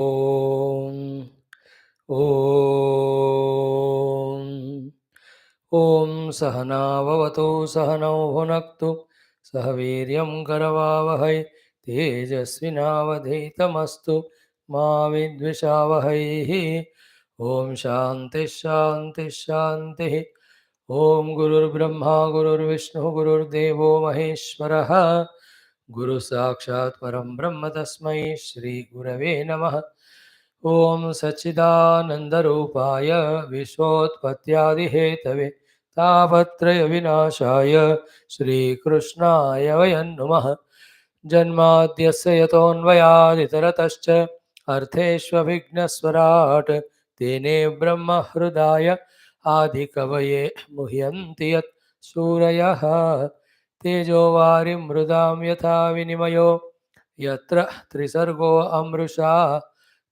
ॐ ॐ ॐ सहनाववतु सहनौ भुनक्तु सह वीर्यं करवावहै तेजस्विनावधीतमस्तु मा विद्विषावहैः ॐ शान्तिः शान्तिः शान्तिः ॐ गुरुर्ब्रह्मा गुरुर्विष्णुः गुरुर्देवो महेश्वरः गुरु साक्षात् परं ब्रह्म तस्मै श्री गुरवे नमः। ॐ सच्चिदानन्दरूपाय विश्वोत्पत्त्यादिहेतवे तापत्रय विनाशाय श्रीकृष्णाय वयं नुमः। जन्माद्यस्य यतोऽन्वयादितरतश्च अर्थेष्वभिघ्नस्वराट् तेने ब्रह्महृदाय आदिकवये मुह्यन्ति यत् सूरयः तेजो वारिं मृदां यथा विनिमयो यत्र त्रिसर्गो अमृषा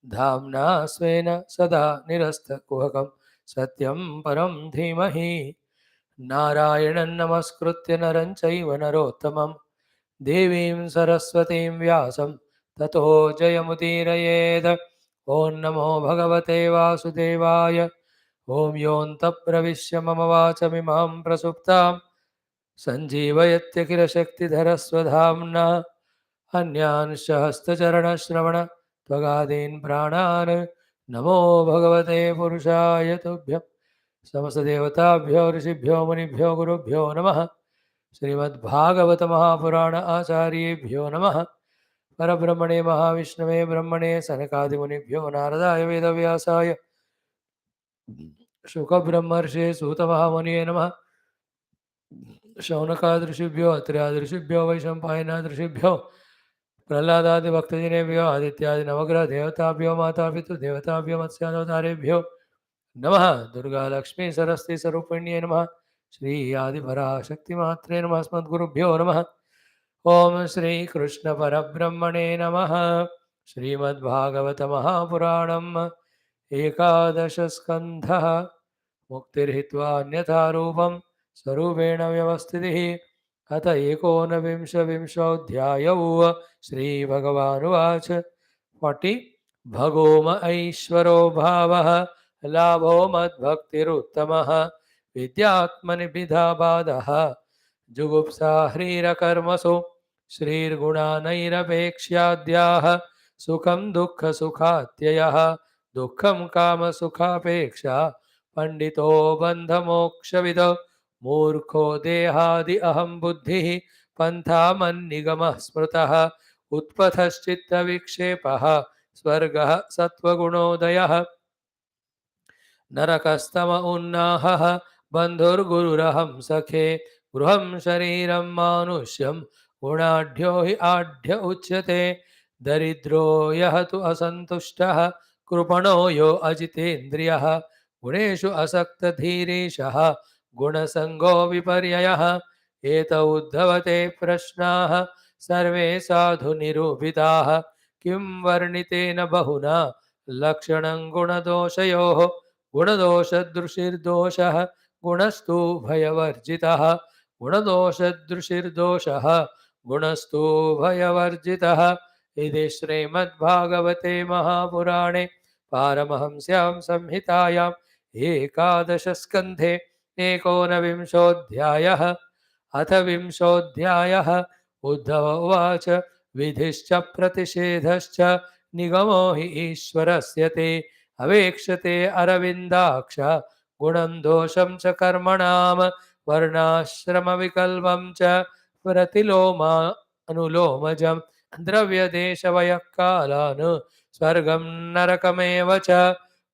धाम्ना स्वेन सदा निरस्तकुहकं सत्यं परं धीमहि नारायणं नमस्कृत्य नरं चैव नरोत्तमं देवीं सरस्वतीं व्यासं ततो जयमुदीरयेत्। ॐ नमो भगवते वासुदेवाय। ॐ योऽन्तः प्रविश्य मम वाचमिमां प्रसुप्तां सञ्जीवयत्यखिलशक्तिधरस्वधाम्ना अन्यांश्च हस्तचरणश्रवण त्वगादीन् प्राणान् नमो भगवते पुरुषाय तुभ्यं। समस्तदेवताभ्यो ऋषिभ्यो मुनिभ्यो गुरुभ्यो नमः। श्रीमद्भागवत महापुराण आचार्येभ्यो नमः। परब्रह्मणे महाविष्णवे ब्रह्मणे सनकादिमुनिभ्यो नारदाय वेदव्यासाय शुकब्रह्मर्षे सूतमहामुनिये नमः। शौनकादृशिभ्यो अत्र्यादृशिभ्यो वैशम्पायनादृशिभ्यो प्रह्लादादिभक्तजनेभ्यो आदित्यादिनवग्रह देवताभ्यो मातापितृदेवताभ्यो मत्स्यावतारेभ्यो नमः। दुर्गालक्ष्मी सरस्वती स्वरूपिण्ये नमः। श्री आदिपराशक्तिमात्रे नमः। अस्मद्गुरुभ्यो नमः। ओम श्री कृष्ण परब्रह्मणे नमः। श्रीमद्भागवत महापुराणम् एकादश स्कन्धः मुक्तिर्हित्वा अन्यथा रूपं स्वरूपेण व्यवस्थितिः। अथ एकोनविंशोऽध्यायौ श्रीभगवानुवाच 40 भगोम ऐश्वरो भावः लाभो मद्भक्तिरुत्तमः विद्यात्मनिभिधा बाधः जुगुप्सा ह्रीरकर्मसु श्रीर्गुणानैरपेक्ष्याद्याः सुखं दुःखसुखात्ययः दुःखं कामसुखापेक्षा पंडितो बन्धमोक्षविदो मूर्खो देहादि अहं बुद्धिः पन्थामन्निगमः स्मृतः उत्पथश्चित्तविक्षेपः स्वर्गः सत्त्वगुणोदयः नरकस्तम उन्नाहः बन्धुर्गुरुरहं सखे गृहं शरीरं मानुष्यं गुणाढ्यो हि आढ्य उच्यते दरिद्रो यः तु असन्तुष्टः कृपणो यो अजितेन्द्रियः गुणेषु असक्तधीरेशः गुणसङ्गो विपर्ययः एत उद्धवते प्रश्नाः सर्वे साधु निरूपिताः किं वर्णितेन बहुना लक्षणं गुणदोषयोः गुणदोषदृशिर्दोषः गुणस्तु भयवर्जितः गुणदोषदृशिर्दोषः गुणस्तु भयवर्जितः। इति श्रीमद्भागवते महापुराणे पारमहंस्यां संहितायाम् एकादशस्कन्धे एकोनविंशोऽध्यायः। अथ विंशोऽध्यायः। उद्धव उवाच विधिश्च प्रतिषेधश्च निगमो हि ईश्वरस्य ते अवेक्षते अरविन्दाक्ष गुणं दोषं च कर्मणां वर्णाश्रमविकल्पं च प्रतिलोमानुलोमजं द्रव्यदेशवयःकालान् स्वर्गं नरकमेव च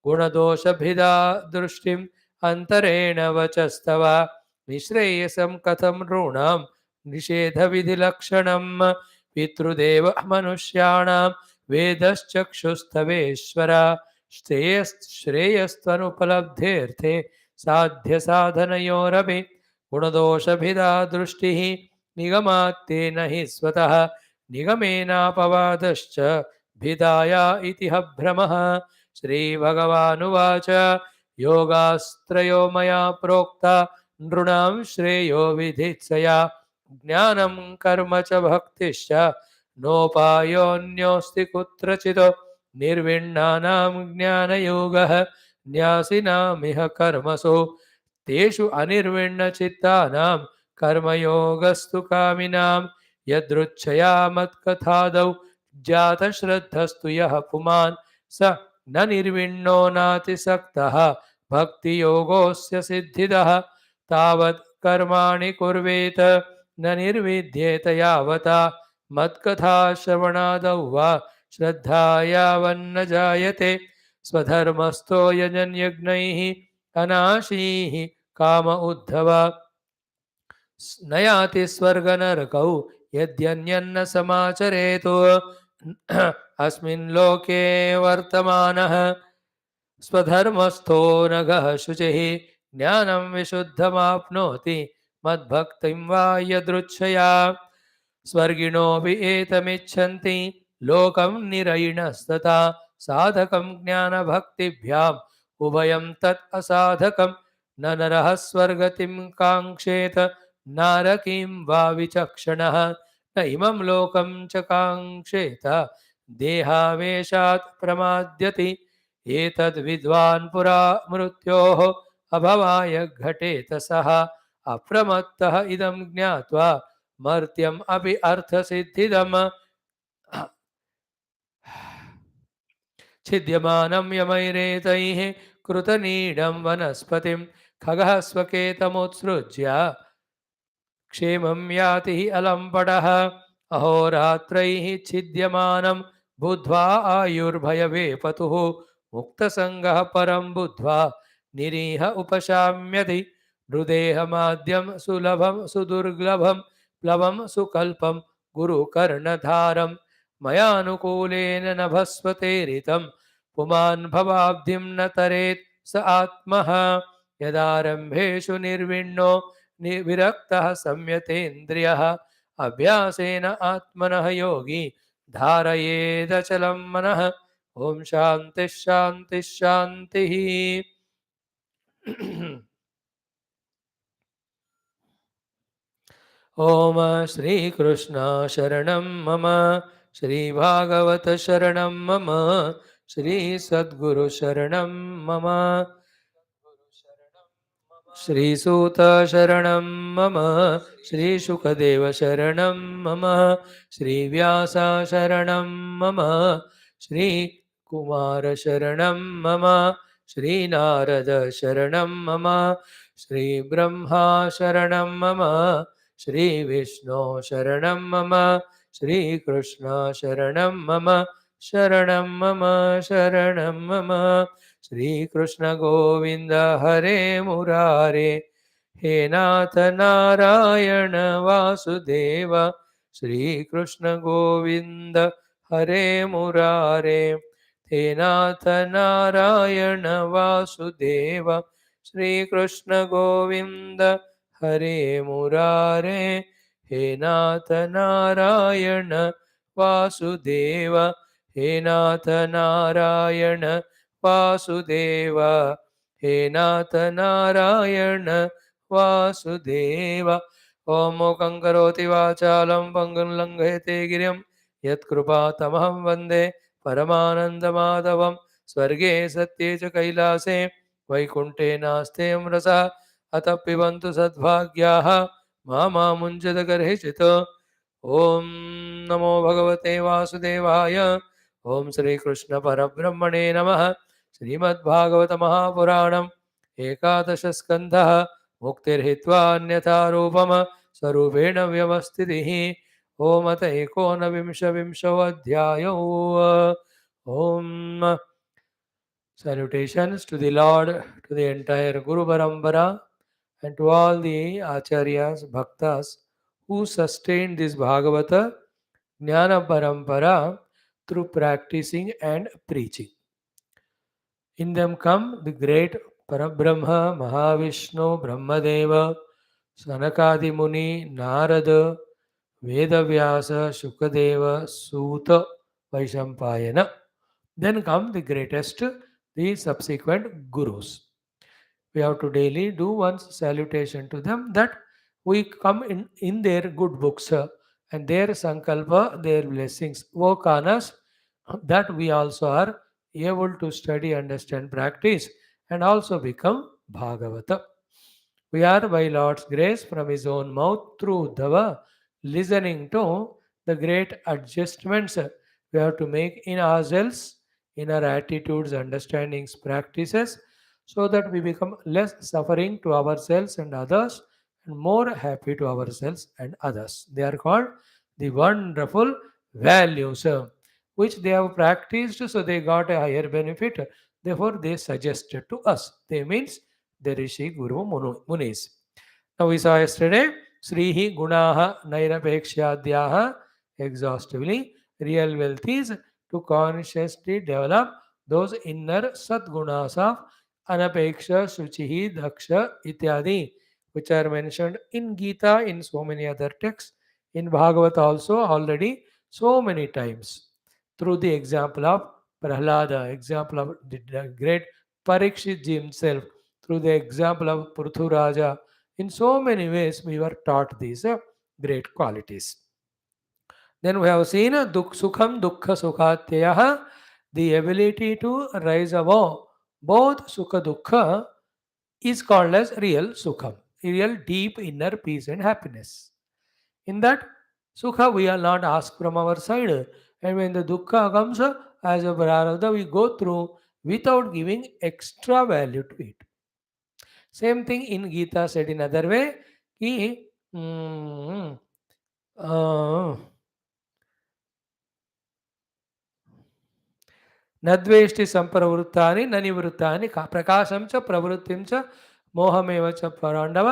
गुणदोषभिदा दृष्टिम् अन्तरेण वचस्तव निःश्रेयसं कथं नॄणां निषेधविधिलक्षणं पितृदेव मनुष्याणां वेदश्चक्षुस्तवेश्वर श्रेयस्त्वनुपलब्धेऽर्थे साध्यसाधनयोरपि गुणदोषभिदा दृष्टिः निगमात्तेन हि स्वतः निगमेनापवादश्च भिदाया इति भ्रमः। श्रीभगवानुवाच योगास्त्रयो मया प्रोक्ता नृणां श्रेयो विधित्सया ज्ञानं कर्म च भक्तिश्च नोपायोऽन्योऽस्ति कुत्रचित् निर्विण्णानां ज्ञानयोगः न्यासिनामिह कर्मसु तेषु अनिर्विण्णचित्तानां कर्मयोगस्तु कामिनां यदृच्छया मत्कथादौ जातश्रद्धस्तु यः पुमान् स न निर्विण्णो नातिसक्तः भक्तियोगोऽस्य सिद्धिदः तावत् कर्माणि कुर्वेत न निर्विद्येत यावता मत्कथा श्रवणादौ वा श्रद्धा यावन्न जायते स्वधर्मस्थो यजन्यज्ञैः अनाशीः काम उद्धव न याति स्वर्गनरकौ यद्यन्यन्न समाचरेतु अस्मिन् लोके वर्तमानः स्वधर्मस्थो नघः शुचिः ज्ञानं विशुद्धमाप्नोति मद्भक्तिं वा यदृच्छया स्वर्गिणोऽपि एतमिच्छन्ति लोकं निरयिणस्तथा साधकं ज्ञानभक्तिभ्याम् उभयं तत् असाधकं न नरः स्वर्गतिं काङ्क्षेत नारकीं वा विचक्षणः न इमं लोकं च काङ्क्षेत देहावेशात् प्रमाद्यति एतद्विद्वान् पुरा मृत्योः अभवाय घटेत सः अप्रमत्तः इदं ज्ञात्वा मर्त्यम् अपि अर्थसिद्धिदम् छिद्यमानं यमैरेतैः कृतनीडं वनस्पतिं खगः स्वकेतमुत्सृज्य क्षेमं याति हि अलम्पटः अहोरात्रैः छिद्यमानं बुद्ध्वा आयुर्भयवेपतुः मुक्तसङ्गः परं बुद्ध्वा निरीह उपशाम्यति नृदेहमाद्यं सुलभं सुदुर्लभं प्लवं सुकल्पं गुरुकर्णधारं मयानुकूलेन नभस्वतेरितं पुमान् भवाब्धिं न तरेत् स आत्मः यदारम्भेषु निर्विण्णो विरक्तः संयतेन्द्रियः अभ्यासेन आत्मनः योगी धारयेदचलं मनः ओम शांति शांति शांति। ओम श्री कृष्ण शरणं मम श्री भागवत शरणं मम श्री सद्गुरु शरणं मम श्री सूत शरणं मम श्री शुकदेव शरणं मम श्री व्यास शरणं मम श्री कुमार शरणं मम श्री नारद शरणं मम श्री ब्रह्मा शरणं मम श्री विष्णु शरणं मम श्री कृष्ण शरणं मम शरणं मम शरणं मम श्री कृष्ण गोविंद हरे मुरारे हे नाथ नारायण वासुदेव श्री कृष्ण गोविंद हरे मुरारे हे नाथ नारायण वासुदेव श्री कृष्ण गोविंद हरे मुरारे हे नाथ नारायण वासुदेव हे नाथ नारायण वासुदेव हे नाथ नारायण वासुदेव ओम मूकं करोति वाचालं पंगुं लङ्घयते गिरिं यत्कृपातमहं वन्दे परमानन्दमाधवं स्वर्गे सत्ये च कैलासे वैकुण्ठे नास्ते रसः अतः पिबन्तु सद्भाग्याः मामुञ्चदगर्हिषितो ॐ नमो भगवते वासुदेवाय ओम श्री कृष्ण परब्रह्मणे नमः श्रीमद्भागवत महापुराणम् एकादश स्कन्धः मुक्तिर्हित्वा अन्यथा रूपम स्वरूपेण व्यवस्थितिः ओम अत एकोनविंशो अध्यायो ओम salutations to the Lord, to the entire Guru Parampara and to all the Acharyas, Bhaktas who sustained this Bhagavata Jnana Parampara through practicing and preaching. In them come the great Parabrahma, Mahavishnu, Brahmadeva, Sanakadi Muni, Narada, Vedavyasa, Shukadeva, Suta, Vaishampayana. Then come the greatest, the subsequent Gurus. We have to daily do one's salutation to them, that we come in their good books and their sankalpa, their blessings work on us that we also are able to study, understand, practice, and also become Bhagavata. We are, by Lord's grace, from His own mouth through Uddhava, listening to the great adjustments we have to make in ourselves, in our attitudes, understandings, practices, so that we become less suffering to ourselves and others and more happy to ourselves and others. They are called the wonderful values which they have practiced, so they got a higher benefit. Therefore, they suggested to us. They means the Rishi Guru Munis. Now we saw yesterday Srihi Gunaha Nairapekshadhyaha exhaustively. Real wealth is to consciously develop those inner Sadgunas of Anapeksha, Suchihi, Daksha, Ityadi, which are mentioned in Gita, in so many other texts, in Bhagavad also already so many times. Through the example of Prahlada, example of the great Parikshit himself, through the example of Prithuraja, in so many ways we were taught these great qualities. Then we have seen Sukham Dukkha Sukhatyaya, the ability to rise above both Sukha Dukkha is called as real Sukham, real deep inner peace and happiness. In that Sukha we are not asked from our side, and when the Dukkha comes as a Prarabdha, we go through without giving extra value to it. Same thing in Gita said in other way, कि uh, न द्वेष्टि संप्रवृत्तानि न निवृत्तानि प्रकाशं च प्रवृत्तिं च मोहमेव च पाण्डव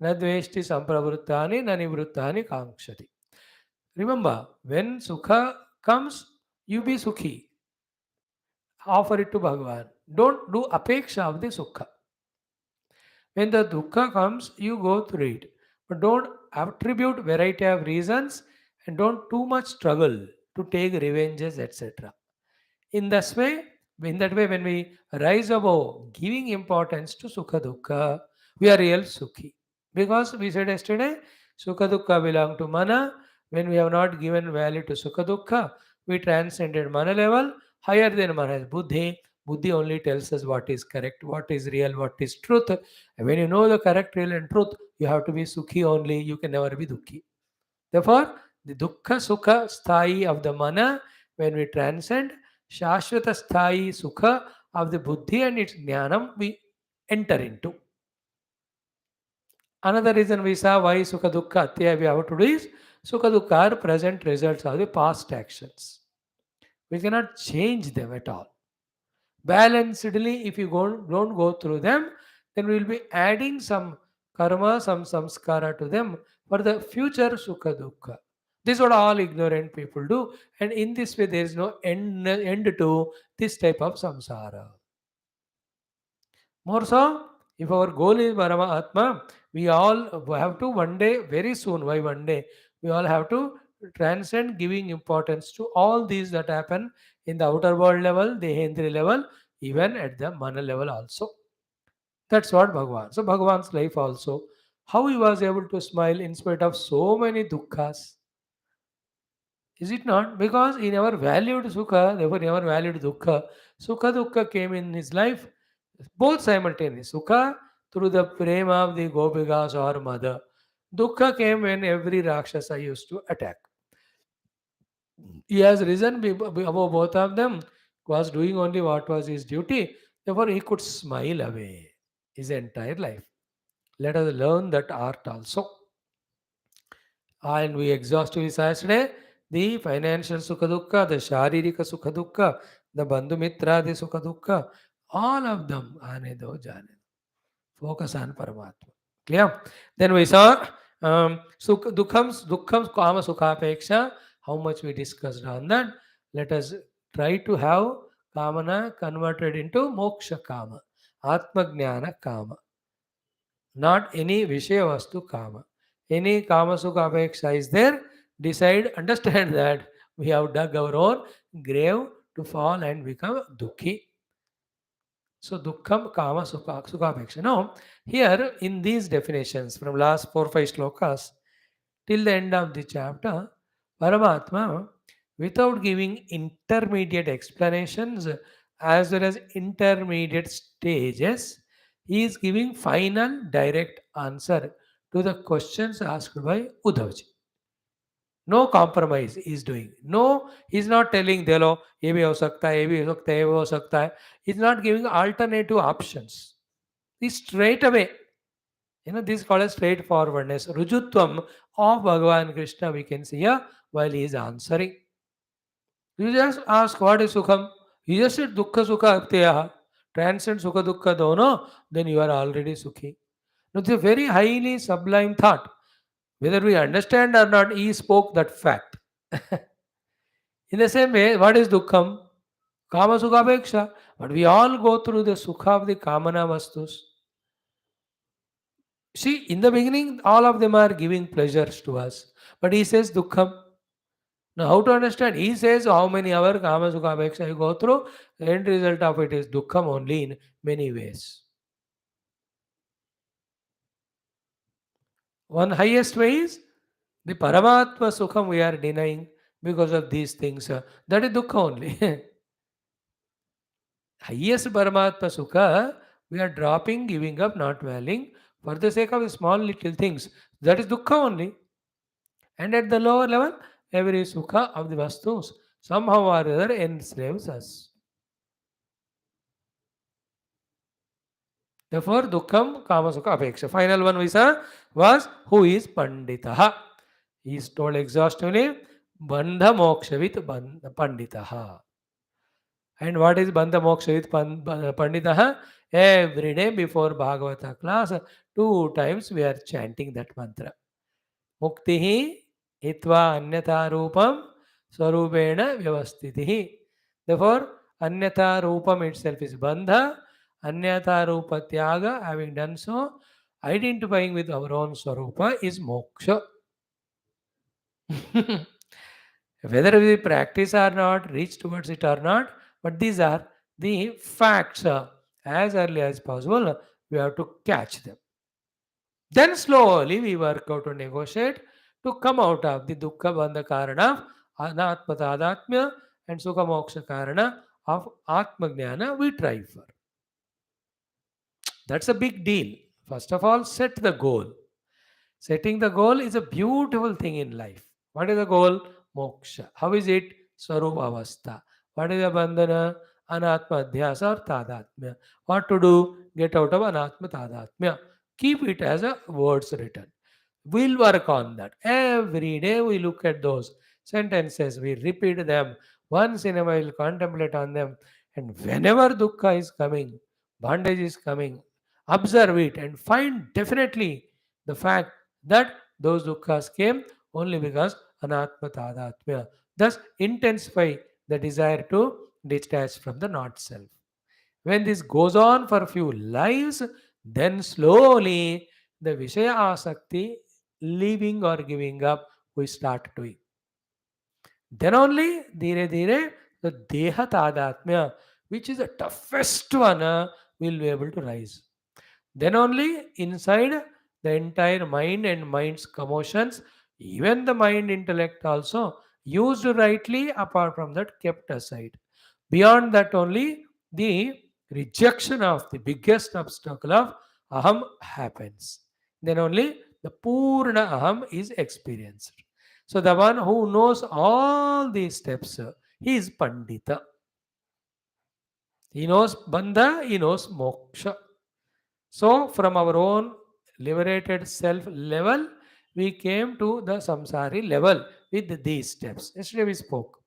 न द्वेष्टि संप्रवृत्तानि न निवृत्तानि कांक्षति. Remember, when Sukha comes, you be Sukhi. Offer it to Bhagavan. Don't do apeksha of the Sukha. When the dukkha comes, you go through it. But don't attribute variety of reasons and don't too much struggle to take revenges, etc. In this way, in that way, when we rise above giving importance to Sukha Dukkha, we are real Sukhi. Because we said yesterday, Sukha Dukkha belong to Mana. When we have not given value to Sukha Dukkha, we transcended Mana level. Higher than Mana is Buddhi. Buddhi only tells us what is correct, what is real, what is truth. And when you know the correct, real, and truth, you have to be Sukhi only. You can never be Dukhi. Therefore, the Dukkha Sukha Sthai of the Mana, when we transcend, Shashvata Sthai Sukha of the Buddhi and its Jnanam, we enter into. Another reason we saw why Sukha Dukkha Atyaya we have to do is Sukha Dukkha are present results of the past actions. We cannot change them at all. Balancedly, if you don't go through them, then we will be adding some karma, some samskara to them for the future Sukha Dukkha. This is what all ignorant people do, and in this way, there is no end to this type of samsara. More so, if our goal is Paramatma, we all have to one day, very soon, why one day, we all have to transcend giving importance to all these that happen in the outer world level, the Hendri level, even at the Mana level also. That's what Bhagavan. So Bhagavan's life also, how he was able to smile in spite of so many dukkhas. Is it not? Because he never valued Sukha, therefore he never valued Dukkha. Sukha Dukkha came in his life both simultaneous. Sukha through the prema of the Gopikas or mother. Dukkha came when every Rakshasa used to attack. He has risen above both of them, was doing only what was his duty. Therefore, he could smile away his entire life. Let us learn that art also. And we exhaustively saw yesterday the financial Sukha Dukkha, the Sharirika Sukha Dukkha, the Bandhu Mitra, the Sukha Dukkha, all of them. Aane do, jane. Focus on Paramatma. Clear? Then we saw Dukkham Kama Sukhapeksha, how much we discussed on that. Let us try to have Kamana converted into Moksha Kama, Atma Jnana Kama, not any Vishaya Vastu Kama. Any Kama Sukhapeksha is there, decide, understand that we have dug our own grave to fall and become Dukhi. So dukkham kama sukhapeksha. Now, here in these definitions from last 4-5 slokas till the end of the chapter, Paramatma without giving intermediate explanations as well as intermediate stages. He is giving final direct answer to the questions asked by Uddhavji. No compromise he is doing. No, he's not telling देखो ये भी हो सकता है, ये भी हो सकता है, ये भी हो सकता है. He's not giving alternative options. He's straight away. This is called as straightforwardness. Rujutvam of Bhagavan Krishna we can see here while he is answering. You just ask what is Sukham. You just said Dukkha Sukha Apteyaha. Transcend Sukha Dukkha Dono, then you are already Sukhi. Now, it's a very highly sublime thought. Whether we understand or not, he spoke that fact. In the same way, what is Dukkham? Kama Sukha Apeksha. But we all go through the Sukha of the Kamana Vastus. See, in the beginning, all of them are giving pleasures to us. But he says Dukkham. Now, how to understand? He says how many hours Kama Sukha Apeksha you go through. The end result of it is Dukkham only in many ways. One highest way is the Paramatma Sukham we are denying because of these things. That is Dukkha only. Highest Paramatma Sukha we are dropping, giving up, not valuing for the sake of the small little things. That is Dukkha only. And at the lower level, every Sukha of the Vastus somehow or other enslaves us. Therefore, Dukkham Kama Sukha Apeksha. Final one we saw was who is Panditaha. He is told exhaustively Bandha Mokshavit Panditaha. And what is Bandha Mokshavit Panditaha? Every day before Bhagavata class, 2 times we are chanting that mantra. Muktihi hitva anyatha rupam swarupena vyavastitihi. Therefore, anyatha rupam itself is bandha, anyatha rupa tyaga, having done so, identifying with our own swarupa is moksha. Whether we practice or not, reach towards it or not, but these are the facts. As early as possible, we have to catch them. Then slowly we work out to negotiate to come out of the dukkha bandha karana, anatma tadatmya, and sukha moksha karana of atma jnana we try for. That's a big deal. First of all, set the goal. Setting the goal is a beautiful thing in life. What is the goal? Moksha. How is it? Swarupa avastha. What is the bandhana? Anatma adhyasa or tadatmya. What to do? Get out of anatma tadatmya. Keep it as a words written. We'll work on that. Every day we look at those sentences, we repeat them. Once in a while, contemplate on them. And whenever dukkha is coming, bondage is coming, observe it and find definitely the fact that those dukkhas came only because anatma tadatmya. Thus, intensify the desire to detach from the not self. When this goes on for a few lives, then slowly the Vishaya Asakti, leaving or giving up, we start doing. Then only, dire dire, the Deha Tadatmya, which is the toughest one, will be able to rise. Then only inside the entire mind and mind's commotions, even the mind intellect also, used rightly, apart from that, kept aside. Beyond that, only the rejection of the biggest obstacle of aham happens. Then only the Purna aham is experienced. So, the one who knows all these steps, he is Pandita. He knows Bandha, he knows Moksha. So, from our own liberated self level, we came to the samsari level with these steps. Yesterday we spoke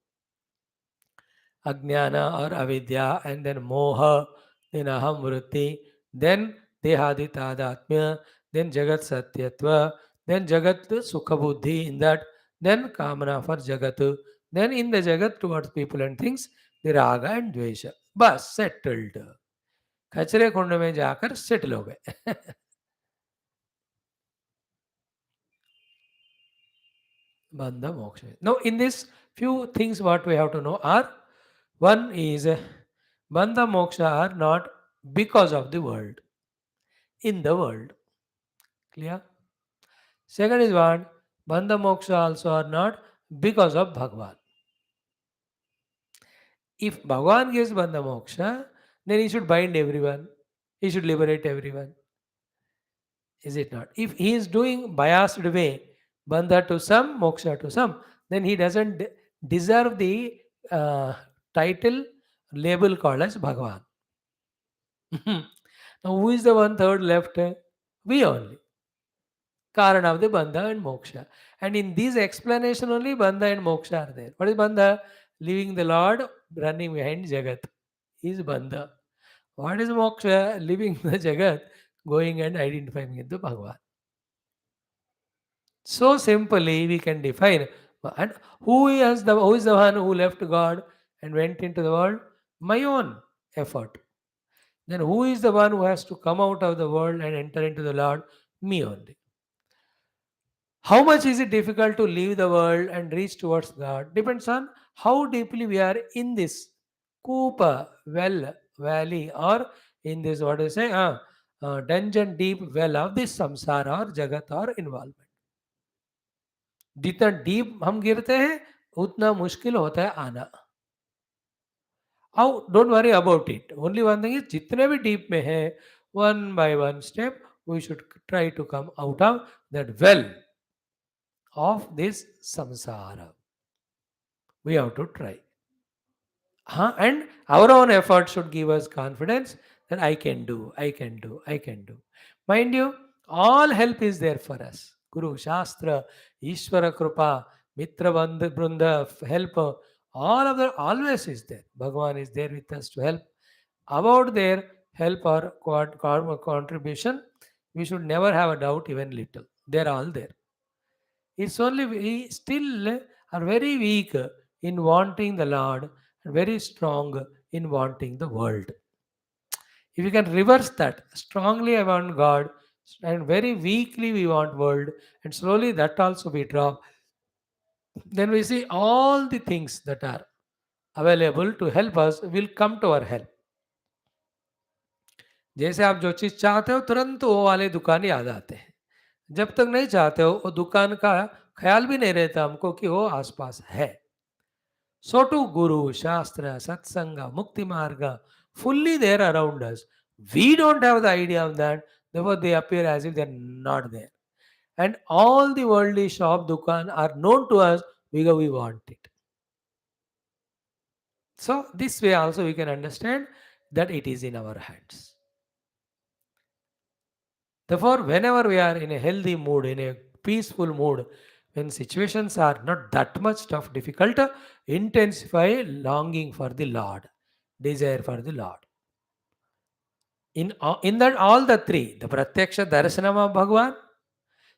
Ajnana or Avidya, and then Moha, then Aham Vritti, then Dehadi Tadatmya, then Jagat Satyatva, then Jagat Sukha Buddhi in that, then Kamana for Jagat, then in the Jagat towards people and things, the Raga and Dvesha. बस settled. कचरे कुंड में जाकर settle हो गए. Bandha moksha. Now, in this few things, what we have to know are one is bandha moksha are not because of the world, in the world. Clear? Second is what? Bandha moksha also are not because of Bhagwan. If Bhagavan gives Bandha Moksha, then he should bind everyone. He should liberate everyone. Is it not? If he is doing biased way, Bandha to some, Moksha to some, then he doesn't deserve the uh, title label called as Bhagavan. Now, who is the one third left? We only. Karana of the Bandha and Moksha. And in this explanation only, Bandha and Moksha are there. What is Bandha? Leaving the Lord, running behind Jagat is Bandha. What is Moksha? Leaving the Jagat, going and identifying with the Bhagavan. So simply we can define. And who is the one who left God and went into the world? My own effort. Then who is the one who has to come out of the world and enter into the Lord? Me only. How much is it difficult to leave the world and reach towards God? Depends on how deeply we are in this Kupa well valley, or in this, what do you say, dungeon deep well of this samsara or jagat or involvement. जितना deep हम गिरते हैं उतना मुश्किल होता है आना. How don't worry about it. Only one thing is, जितने भी डीप में है, one by one step we should try to come out of that well of this samsara. We have to try. And our own effort should give us confidence that I can do, I can do, I can do. Mind you, all help is there for us. Guru, Shastra, Ishvara Krupa, Mitra Brunda, help, all of that always is there. Bhagavan is there with us to help. About their help or contribution, we should never have a doubt even little. They are all there. It's only we still are very weak in wanting the Lord and very strong in wanting the world. If you can reverse that, strongly I want God and very weakly we want world, and slowly that also we drop, then we see all the things that are available to help us will come to our help. जैसे आप जो चीज़ चाहते हो तुरंत वो वाले दुकान याद आते हैं. जब तक नहीं चाहते हो वो दुकान का ख्याल भी नहीं रहता हमको कि वो आसपास है. So too Guru, Shastra, Satsanga, Mukti Marga, fully there around us. We don't have the idea of that, therefore they appear as if they are not there. And all the worldly shop, dukan are known to us because we want it. So this way also we can understand that it is in our hands. Therefore, whenever we are in a healthy mood, in a peaceful mood, when situations are not that much tough, difficult, intensify longing for the Lord, desire for the Lord. In that all the three, the Pratyaksha Darshanam of Bhagavan,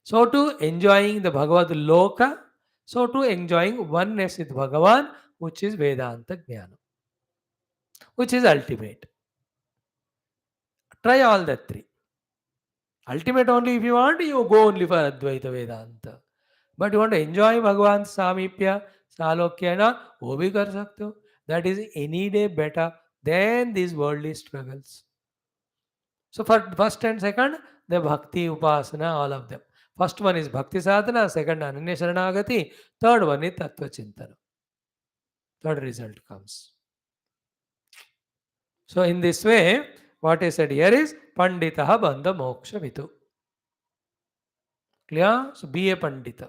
so too enjoying the Bhagavad Loka, so too enjoying oneness with Bhagavan, which is Vedanta Jnana, which is ultimate. Try all the three. Ultimate only if you want, you go only for Advaita Vedanta. But you want to enjoy Bhagavan Samipya, Salokya, wo bhi kar sakte ho. That is any day better than these worldly struggles. So for first and second, the Bhakti, Upasana, all of them. First one is Bhakti Sadhana, second Ananya Sharanagati, third one is Tattva Chintana. Third result comes. So in this way, what is said here is Panditaha Bandha Moksha Vitu. Clear? So be a Pandita.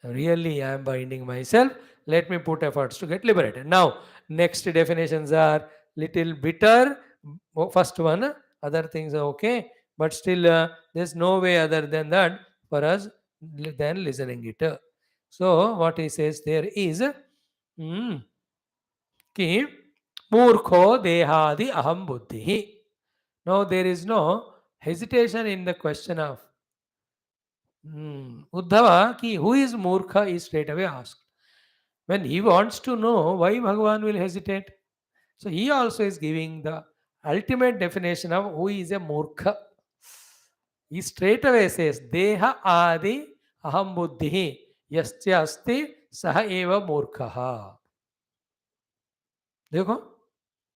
Really, I am binding myself. Let me put efforts to get liberated. Now, next definitions are little bitter. First one, other things are okay, but still there's no way other than that for us than listening it. So, what he says there is कि मूर्खो देहादि aham buddhi. Now, there is no hesitation in the question of Uddhava, ki who is Murkha is straight away asked. When he wants to know why Bhagavan will hesitate, so he also is giving the ultimate definition of who is a Murkha. He straight away says, Deha adi aham buddhi yasya asti saha eva murkhaha. देखो,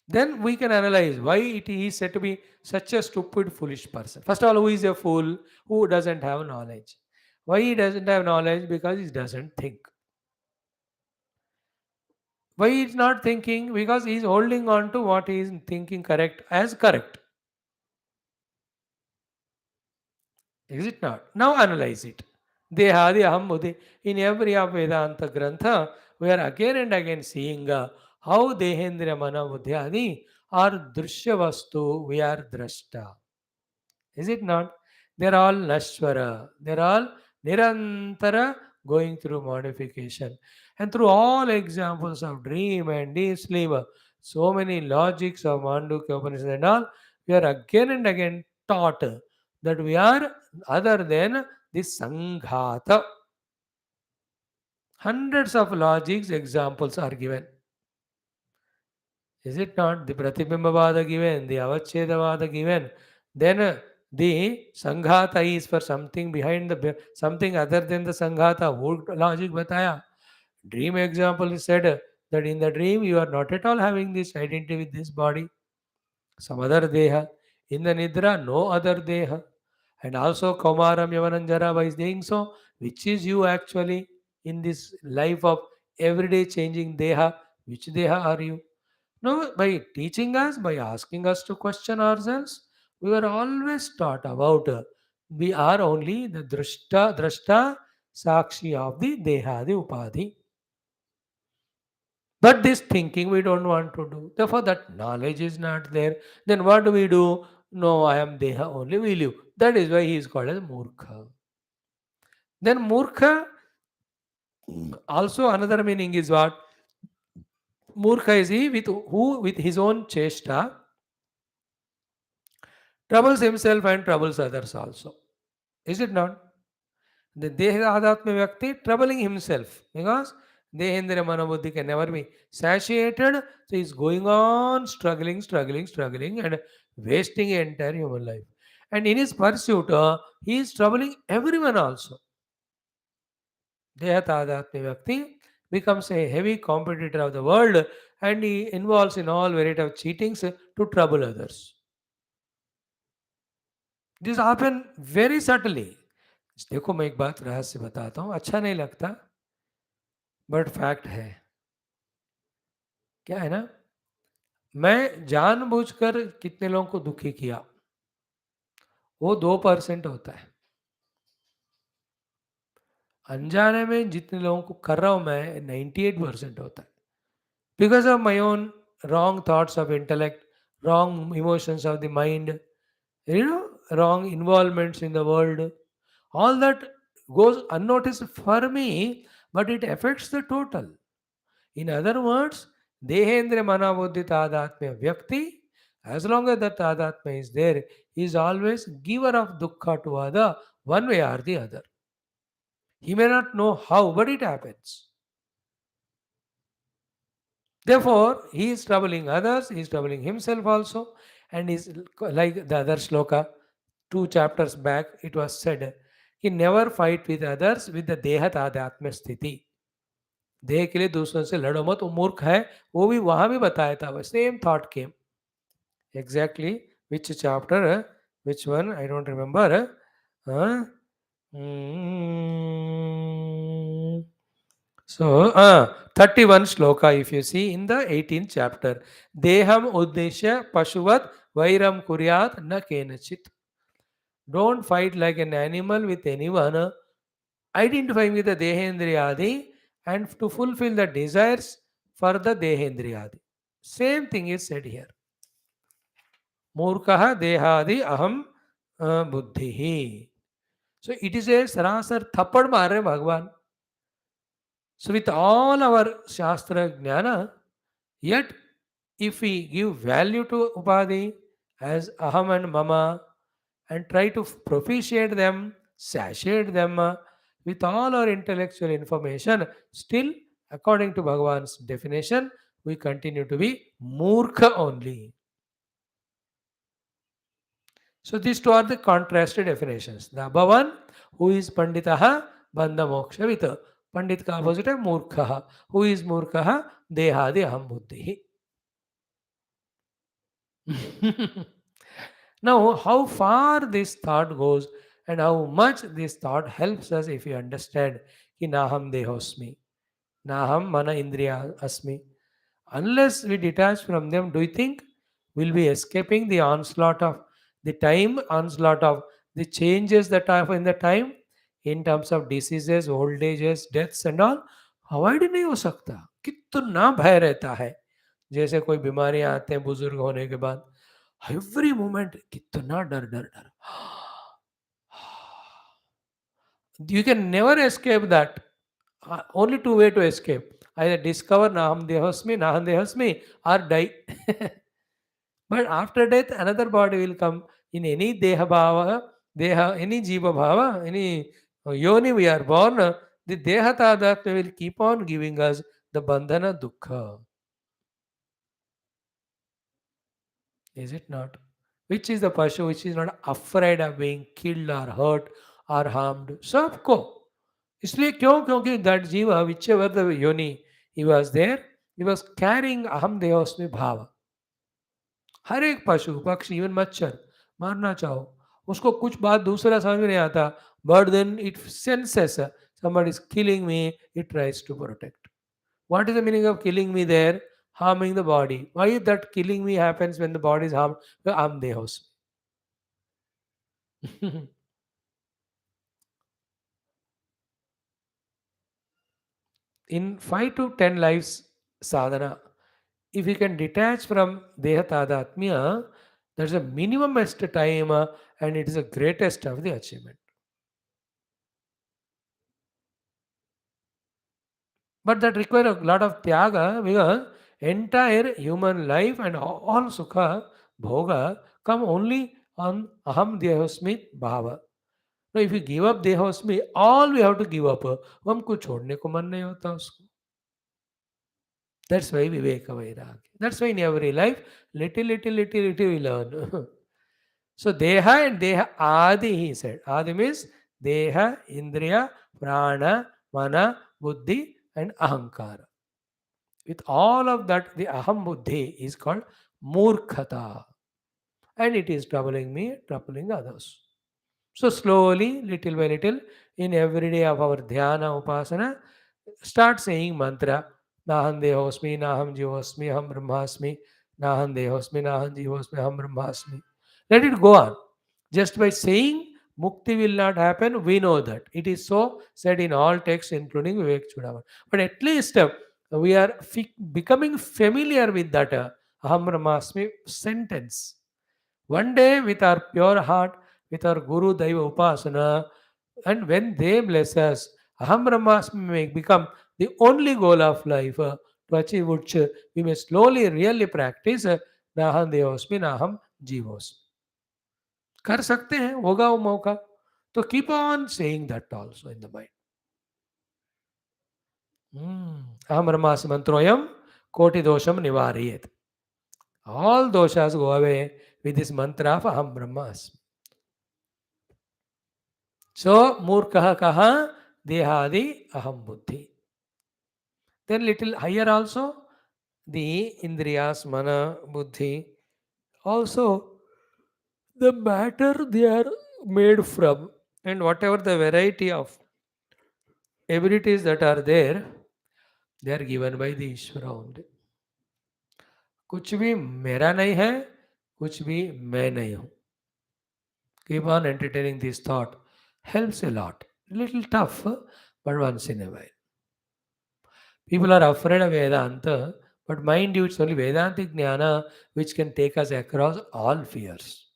then we can analyze why it is said to be such a stupid, foolish person. First of all, who is a fool? Who doesn't have knowledge? Why he doesn't have knowledge? Because he doesn't think. Why he is not thinking? Because he is holding on to what he is thinking correct as correct. Is it not? Now analyze it. Dehadi aham buddhi. In every of Vedanta Grantha, we are again and again seeing how Dehendriya Mana Buddhi Adi are Drishya Vastu, we are Drashta. Is it not? They're all Nashwara. They're all Nirantara going through modification. And through all examples of dream and deep sleep, so many logics of Mandukya Upanishad and all, we are again and again taught that we are other than this Sanghata. Hundreds of logics examples are given. Is it not? The Pratibimbavada given, the Avachedavada given. Then the Sanghata is for something behind something other than the Sanghata. Who logic bataya? Dream example is said that in the dream you are not at all having this identity with this body. Some other deha. In the Nidra, no other deha. And also Kaumaram Yavananjara is saying so, which is you actually in this life of everyday changing deha? Which deha are you? No, by teaching us, by asking us to question ourselves, we were always taught about we are only the drashta, sakshi of the dehadi upadhi. But this thinking we don't want to do. Therefore, that knowledge is not there. Then what do we do? No, I am deha only, will you? That is why he is called as murkha. Then murkha, also another meaning is what? Murkha is he with who with his own chesta troubles himself and troubles others also. Is it not? The Dehadatma Vyakti troubling himself because Dehendra Manabuddhi can never be satiated. So he's going on struggling, and wasting entire human life. And in his pursuit, he is troubling everyone also. Dehatatma Vyakti becomes a heavy competitor of the world and he involves in all variety of cheatings to trouble others. This happen very subtly. देखो मैं एक बात रहस्य बताता हूँ अच्छा नहीं लगता बट फैक्ट है क्या है ना मैं जानबूझकर कितने लोगों को दुखी किया वो 2% होता है अनजाने में जितने लोगों को कर रहा हूँ मैं 98% होता है because of my own wrong thoughts of intellect wrong emotions of the mind you know wrong involvements in the world all that goes unnoticed for me but it affects the total. In other words, dehendra manabuddhi tadatmya vyakti, as long as that tadatmya is there, he is always giver of dukkha to other one way or the other. He may not know how but it happens. Therefore, he is troubling others, he is troubling himself also, and is like the other sloka, 2 chapters back, it was said, he never fight with others with the deha तादात्म्य स्थिति. देह के लिए दूसरों से लड़ो मत वो मूर्ख है वो भी वहां भी बताया था same thought came exactly which chapter which one I don't remember so 31 shloka if you see in the 18th chapter deham uddeshya pashuvat vairam kuryat na kenachit. Don't fight like an animal with anyone identifying with the dehendriyadi and to fulfill the desires for the dehendriyadi. Same thing is said here. Murkaha dehadi aham buddhihi. So it is a sarasar thappad mare Bhagwan. So with all our Shastra Jnana, yet if we give value to Upadhi as Aham and Mama and try to propitiate them, satiate them with all our intellectual information, still according to Bhagavan's definition, we continue to be Murkha only. So these two are the contrasted definitions. The above one, who is Panditaha, Bandha Mokshavita. Pandit ka opposite है मूर्खः. Who is मूर्खः? देहादि अहम बुद्धि. Now, how far this thought goes and how much this thought helps us if you understand कि नाहम देहोस्मि, नाहम mana indriya asmi, Unless we detach from them, do you think we'll be escaping the onslaught of the time, onslaught of the changes that are in the time in terms of diseases, old ages, deaths and all? Avoid नहीं हो सकता, कितना भय रहता है. जैसे कोई बीमारियां आते हैं बुजुर्ग होने के बाद, एवरी मोमेंट कितना डर डर डर. You can never escape that. Only two way to escape. Either discover Naham Dehasmi, Naham Dehasmi, or die. But after death, another body will come in any Deha Bhava, Deha, any Jiva Bhava, any Yoni we are born. The Deha Tadatma will keep on giving us the Bandhana Dukkha. Is it not? Which is the Pashu which is not afraid of being killed or hurt or harmed? सबको. इसलिए क्यों? क्योंकि that जीवा which ever the योनि he was there, he was carrying अहम देहोस्मि भाव. हर एक पशु पक्षी इवन मच्छर मारना चाहो उसको कुछ बात दूसरा समझ में नहीं आता, but then it senses somebody is killing me, it tries to protect. What is the meaning of killing me there? Harming the body. Why that killing me happens when the body is harmed? Aham dehosmi. In 5 to 10 lives sadhana, if we can detach from Deha Tadatmya, that's a minimumest time and it is the greatest of the achievement. But that requires a lot of tyaga because entire human life and all sukha, bhoga come only on aham dehosmi bhava. Now if we give up dehosmi, all we have to give up. वो हमको छोड़ने को मन नहीं होता उसको. That's why Viveka Vairagya. That's why in every life, little, little, little, little we learn. So Deha and Deha Adi, he said. Adi means Deha, Indriya, Prana, Mana, Buddhi and Ahankara. With all of that, the Aham Buddhi is called Murkhata. And it is troubling me, troubling others. So slowly, little by little, in every day of our dhyana, upasana, start saying mantra. Naham dehosmi, naham jivosmi, ham brahmasmi, naham dehosmi, naham jivosmi, ham brahmasmi. Let it go on. Just by saying mukti will not happen, we know that. It is so said in all texts, including Vivek Chudamani. But at least we are becoming familiar with that aham brahmasmi sentence. One day, with our pure heart, with our Guru Daiva Upasana, and when they bless us, Aham Brahmasmi may become the only goal of life to achieve which we may slowly really practice Naham Devosmi, Naham Jivosmi. कर सकते हैं, होगा वो मौका. तो keep on saying that also in the mind. Aham Brahmasmi mantroyam koti dosham nivariyet. All doshas go away with this mantra of Aham Brahmasmi. So, Murkaha Kaha Dehadi Aham Buddhi. Then little higher also, the Indriyas, Mana, Buddhi. Also, the matter they are made from and whatever the variety of abilities that are there, they are given by the Ishvara only. कुछ भी मेरा नहीं है, कुछ भी मैं नहीं हूँ. Keep on entertaining this thought. Helps a lot. Little tough, but once in a while. People are afraid of Vedanta, but mind you, it's only Vedantic Jnana which can take us across all fears.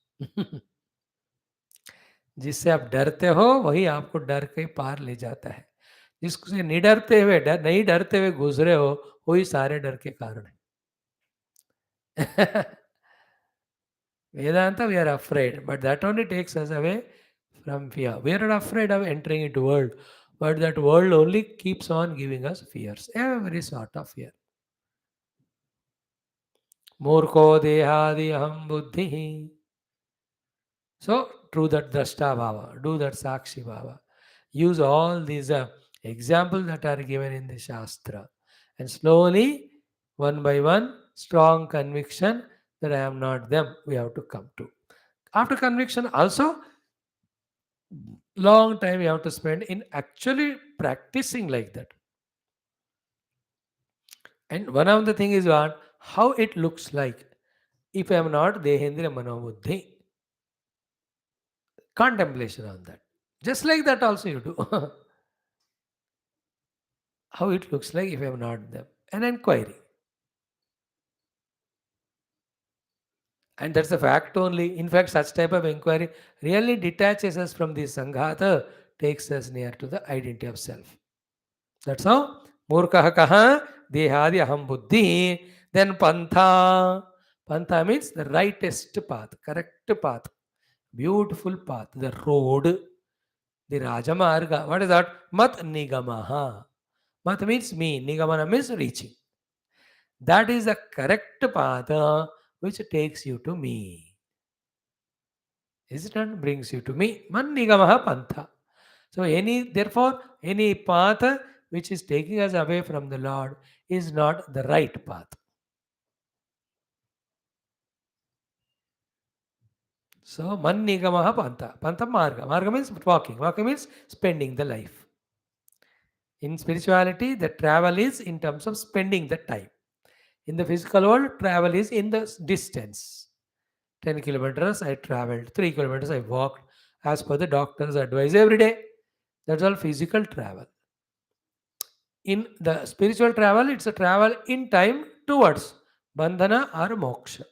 जिससे आप डरते हो वही आपको डर के पार ले जाता है. जिससे नहीं डरते हुए नहीं डरते हुए गुजरे हो वही सारे डर के कारण है. Vedanta, we are afraid, but that only takes us away from fear. We are not afraid of entering into world, but that world only keeps on giving us fears, every sort of fear. Murko dehadi aham buddhi. So, through that drashta bhava, do that sakshi bhava. Use all these examples that are given in the Shastra. And slowly, one by one, strong conviction that I am not them, we have to come to. After conviction, also, long time you have to spend in actually practicing like that. And one of the thing is what? How it looks like. If I am not Dehendra Manobuddhi, contemplation on that. Just like that also you do. How it looks like if I am not them. An inquiry. And that's a fact only. In fact, such type of inquiry really detaches us from the Sanghata, takes us near to the identity of self. That's how. Murkaha kaha, dehadi aham buddhi, then pantha. Pantha means the rightest path, correct path, beautiful path, the road, the Rajamarga. What is that? Mat nigamaha. Mat means me, nigamana means reaching. That is the correct path which takes you to me. Is it not? Brings you to me. Man nigamaha pantha. So therefore, any path which is taking us away from the Lord is not the right path. So man nigamaha pantha. Pantha marga. Marga means walking. Walking means spending the life. In spirituality, the travel is in terms of spending the time. In the physical world, travel is in the distance. 10 kilometers I traveled, 3 kilometers I walked as per the doctor's advice every day. That's all physical travel. In the spiritual travel, it's a travel in time towards bandhana or moksha.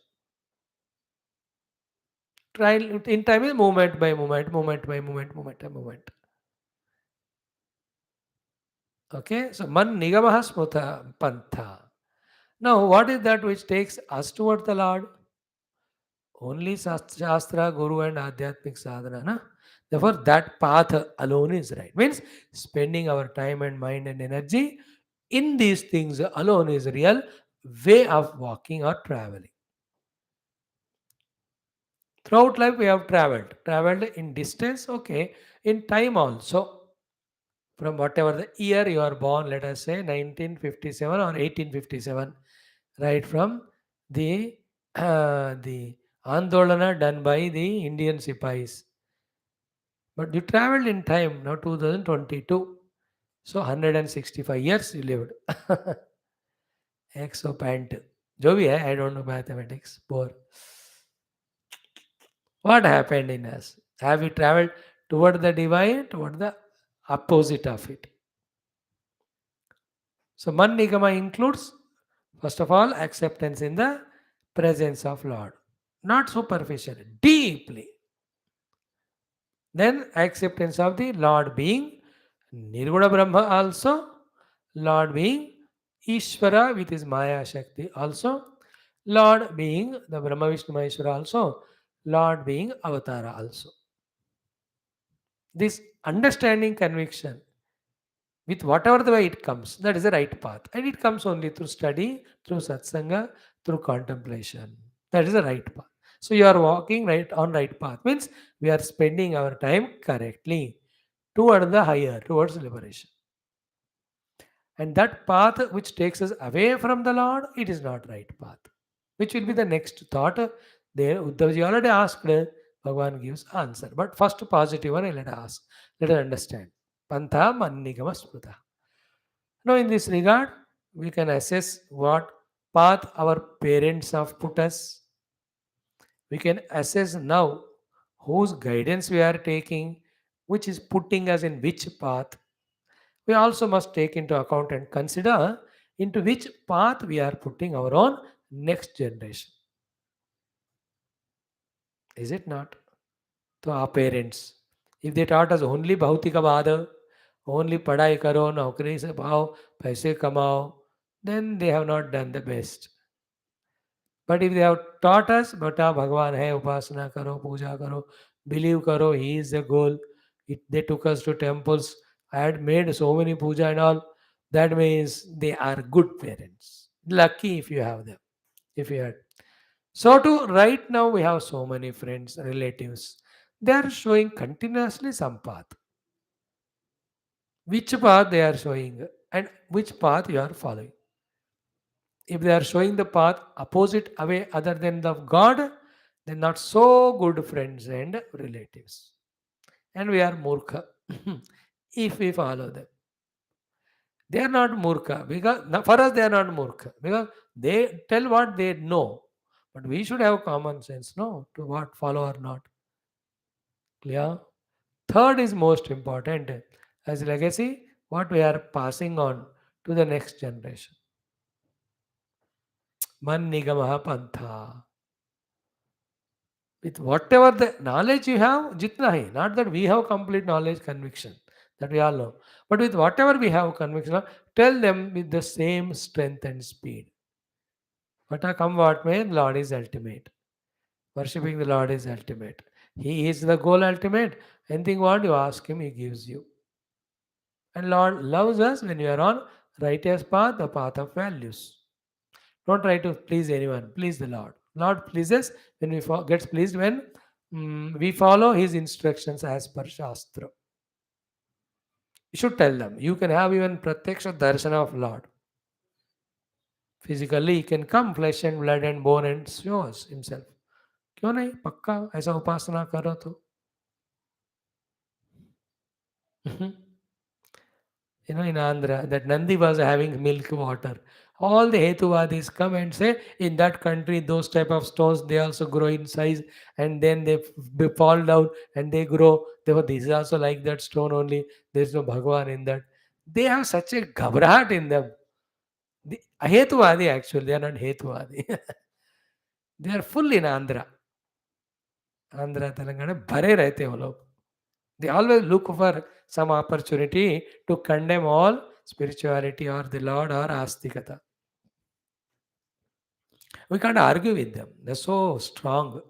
Trial in time is moment by moment, moment by moment, moment by moment. Okay, so man nigamaha smutha pantha. Now, what is that which takes us towards the Lord? Only Shastra, Guru, and Adhyatmic sadhana. Na? Therefore, that path alone is right. Means spending our time and mind and energy in these things alone is real way of walking or traveling. Throughout life, we have traveled in distance, okay, in time also. From whatever the year you are born, let us say 1957 or 1857, right from the Andolana done by the Indian Sipais. But you traveled in time, now 2022. So 165 years you lived. Exopant. जो भी है, I don't know mathematics. Poor. What happened in us? Have we traveled toward the divine, toward the opposite of it? So man nigama includes, first of all, acceptance in the presence of Lord. Not superficially, deeply. Then acceptance of the Lord being Nirguna Brahma also, Lord being Ishvara with his Maya Shakti also, Lord being the Brahma Vishnu Maheshwara also, Lord being Avatara also. This understanding conviction with whatever the way it comes, that is the right path. And it comes only through study, through satsanga, through contemplation. That is the right path. So you are walking right on right path. Means we are spending our time correctly toward the higher, towards liberation. And that path which takes us away from the Lord, it is not right path. Which will be the next thought. There, Uddhavji already asked, Bhagavan gives answer. But first positive one, let us ask. Let us understand. Pantha mannigama smruta. Now, in this regard, we can assess what path our parents have put us. We can assess now whose guidance we are taking, which is putting us in which path. We also must take into account and consider into which path we are putting our own next generation. Is it not? So our parents, if they taught us only Bhautika Vada, only padai karo, naukri se bhao, paise kamao, then they have not done the best. But if they have taught us, bata Bhagavan hai, upasana karo, puja karo, believe karo, he is the goal. They took us to temples. I had made so many puja and all. That means they are good parents. Lucky if you have them. If you had. So to right now we have so many friends, relatives. They are showing continuously some path. Which path they are showing and which path you are following. If they are showing the path opposite away other than the God, then not so good friends and relatives. And we are murkha if we follow them. They are not murkha because for us they are not murkha because they tell what they know. But we should have common sense, no, to what follow or not. Clear? Third is most important as legacy, what we are passing on to the next generation. Man nigamaha pantha. With whatever the knowledge you have, jitna hai. Not that we have complete knowledge, conviction, that we all know. But with whatever we have conviction, tell them with the same strength and speed. But come what may, Lord is ultimate. Worshipping the Lord is ultimate. He is the goal ultimate. Anything what you ask Him, He gives you. And Lord loves us when you are on righteous path, the path of values. Don't try to please anyone. Please the Lord. Lord pleases when gets pleased when we follow His instructions as per Shastra. You should tell them. You can have even pratyaksha darshana of Lord. Physically, He can come flesh and blood and bone and shows Himself. क्यों नहीं पक्का ऐसा उपासना करो तो in Andhra, that Nandi was having milk water. All the Hetuvadis come and say, in that country, those type of stones, they also grow in size and then they fall down and they grow. Therefore, this is also like that stone only. There is no Bhagwan in that. They have such a ghabrahat in them. The Hetuvadi actually, they are not Hetuvadi. They are full in Andhra. Andhra, Telangana, bhare rehte wo log. They always look for some opportunity to condemn all spirituality or the Lord or Astikata. We can't argue with them. They're so strong.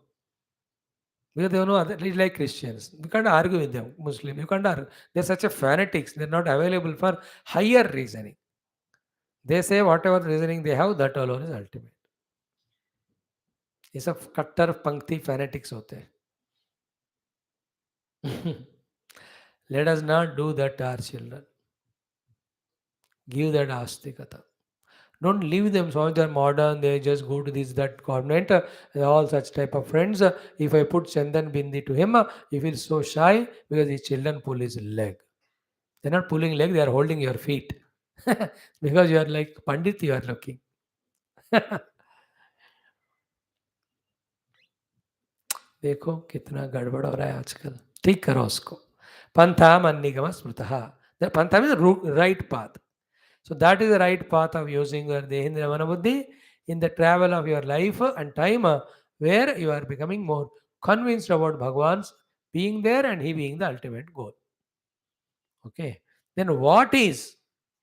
Because they know other, like Christians. We can't argue with them. Muslim, you can't argue. They're such a fanatics. They're not available for higher reasoning. They say whatever reasoning they have, that alone is ultimate. ये सब कट्टर पंक्ति fanatics होते हैं. Let us not do that to our children. Give that astikata. Don't leave them so they're modern, they just go to this, that convent, all such type of friends. If I put Chandan Bindi to him, he feels so shy because his children pull his leg. They're not pulling leg, they are holding your feet. Because you are like Pandit, you are looking. देखो कितना गड़बड़ हो रहा है आजकल. ठीक करो उसको. पंथा मन्निगम स्मृतः. The pantha means right path. So that is the right path of using your Dehendra Manabuddhi in the travel of your life and time where you are becoming more convinced about Bhagwan's being there and he being the ultimate goal. Okay. Then what is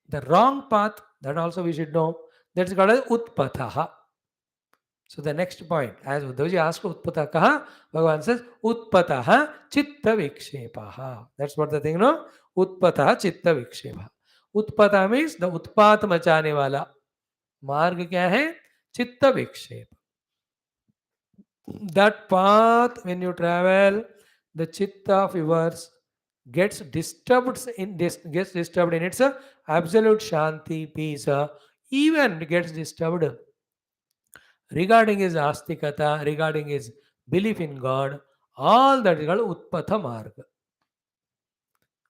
the wrong path? That also we should know. That's called as Utpataha. So the next point, as Uddhavji asked Utpata kaha, Bhagavan says Utpataha Chitta Vikshepaha. That's what the thing, no? Utpataha Chitta Vikshepaha. Utpata means the उत्पात मचाने वाला. मार्ग क्या है? चित्त विक्षेप. That path when you travel, the chitta of yours gets disturbed in this, gets disturbed in its absolute shanti, peace, even gets disturbed regarding his astikata, regarding his belief in God, all that is called utpatha marg.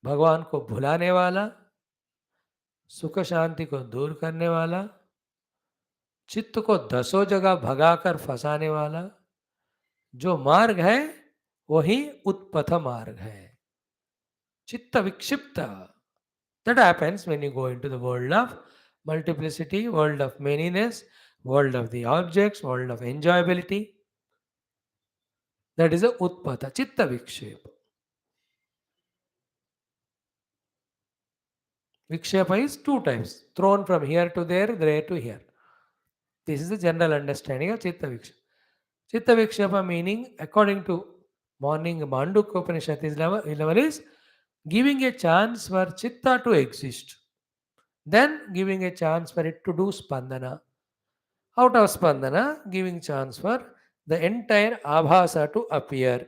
भगवान को भुलाने वाला, सुख शांति को दूर करने वाला, चित्त को दसों जगह भगाकर फंसाने वाला जो मार्ग है वही उत्पथ मार्ग है. चित्त विक्षिप्त. That happens when you go into the world of multiplicity, world of manyness, world of the objects, world of enjoyability. That is a utpatha, chitta vikshepa. Vikshepa is two types, thrown from here to there to here. This is the general understanding of chitta vikshepa. Chitta vikshepa meaning, according to morning Mandukya Upanishad is level is giving a chance for chitta to exist. Then giving a chance for it to do spandana. Out of spandana, giving chance for the entire abhasa to appear.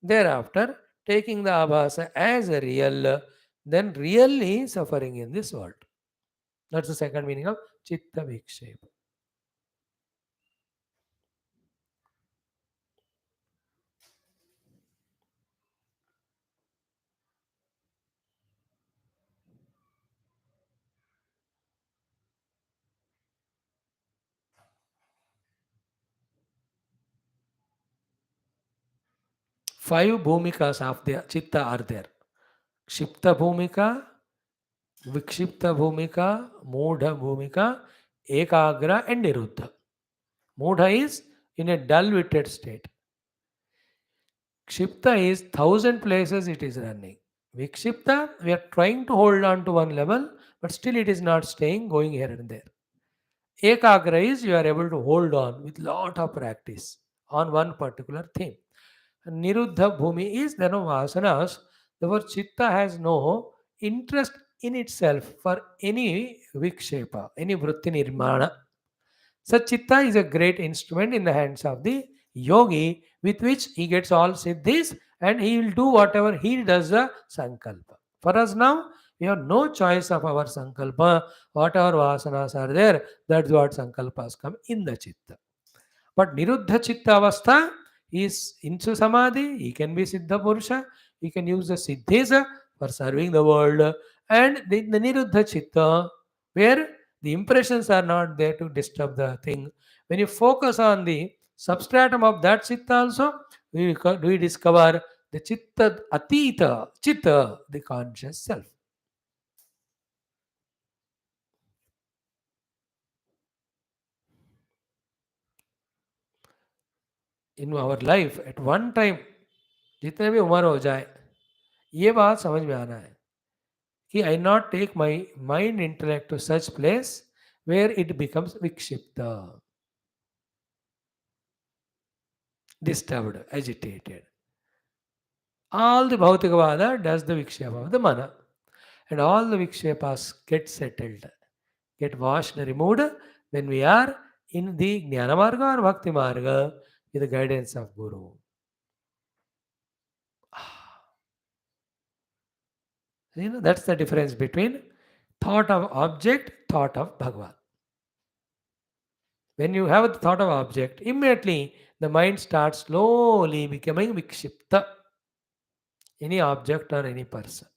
Thereafter, taking the abhasa as a real, then really suffering in this world. That's the second meaning of chitta vikshepa. 5 bhumikas of the chitta are there. Kshipta bhumika, vikshipta bhumika, mudha bhumika, ekagra and niruddha. Mudha is in a dull-witted state. Kshipta is 1,000 places it is running. Vikshipta, we are trying to hold on to one level, but still it is not staying, going here and there. Ekagra is you are able to hold on with lot of practice on one particular theme. Niruddha bhumi is there are no vasanas. Therefore, chitta has no interest in itself for any vikshepa, any vritti nirmana. Such chitta is a great instrument in the hands of the yogi with which he gets all siddhis and he will do whatever he does the sankalpa. For us now, we have no choice of our sankalpa. Whatever vasanas are there, that's what sankalpas come in the chitta. But Niruddha Chitta Avastha is into Samadhi, he can be Siddha Purusha, he can use the Siddhesa for serving the world, and the Niruddha Chitta, where the impressions are not there to disturb the thing. When you focus on the substratum of that Chitta also, we discover the Chitta Atita, Chitta, the conscious self. In our life, at one time, जितने भी उम्र हो जाए, ये बात समझ में आना है कि I not take my mind intellect to such place where it becomes vikshipta, disturbed, agitated. All the Bhautikavada does the vikshepa of the mana. And all the vikshepas get settled, get washed, removed when we are in the Jnana Marga or Bhakti Marga with the guidance of Guru. That's the difference between thought of object, thought of Bhagavan. When you have the thought of object, immediately the mind starts slowly becoming vikshipta. Any object or any person.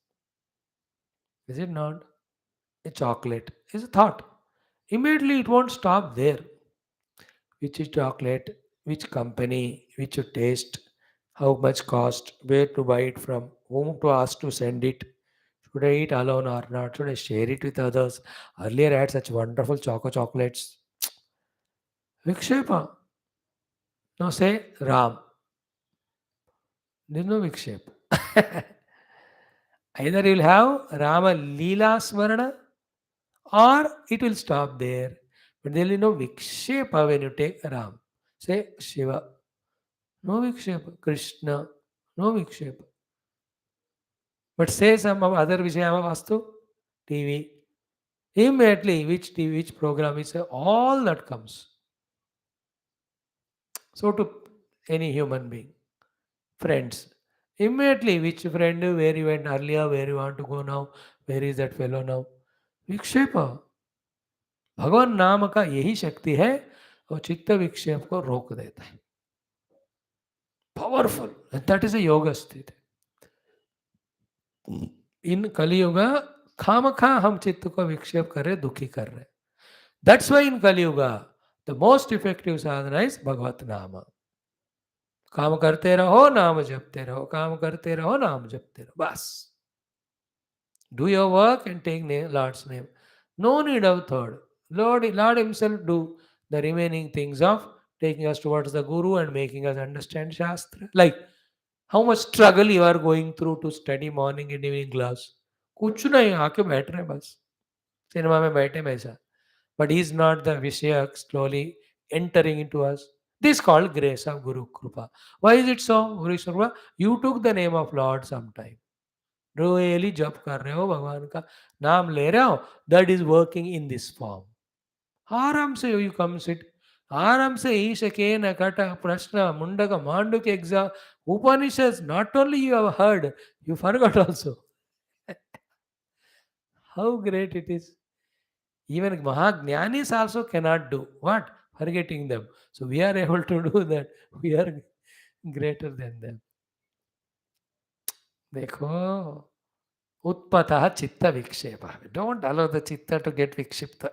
Is it not? A chocolate is a thought. Immediately it won't stop there. Which is chocolate, which company, which taste, how much cost, where to buy it from, whom to ask to send it. Should I eat alone or not? Should I share it with others? Earlier I had such wonderful chocolates. Vikshepa. Now say Ram. There is no Vikshepa. Either you will have Rama Leela Smarana or it will stop there. But there will be no Vikshepa when you take Ram. Say Shiva. No Vikshepa. Krishna. No Vikshepa. But say some other Vishayama Vastu, TV. Immediately, which TV, which program is all that comes. So to any human being, friends, immediately which friend, where you went earlier, where you want to go now, where is that fellow now? विक्षेप भगवान नाम का यही शक्ति है और चित्त विक्षेप को रोक देता है. पावरफुल. दैट इज अ योग स्थिति. इन कलियुग खामखा हम चित्त को विक्षेप कर रहे, दुखी कर रहे. That's why in Kaliyuga the most effective sadhana is Bhagavat naam. काम करते रहो, नाम जपते रहो, काम करते रहो, नाम जपते रहो, बस. Do your work and take Lord's name. No need of third. Lord himself do the remaining things of taking us towards the Guru and making us understand Shastra. Like how much struggle you are going through to study morning and evening class. कुछ नहीं, आके बैठ रहे बस cinema में बैठे वैसा. But he is not the Vishaya slowly entering into us. This is called grace of Guru Krupa. Why is it so? Guru Krupa, you took the name of Lord sometime. रोयली जप कर रहे हो, भगवान का नाम ले रहे हो, that is working in this form. आराम से यू कम सिट, आराम से ईश के न कट प्रश्न Mundaka Manduk exam Upanishad. Not only you have heard, you forgot also. How great it is. Even Mahajnanis also cannot do. What? Forgetting them. So we are able to do that. We are greater than them. देखो, उत्पतः चित्त विक्षेप. Don't allow the chitta to get vikshipta.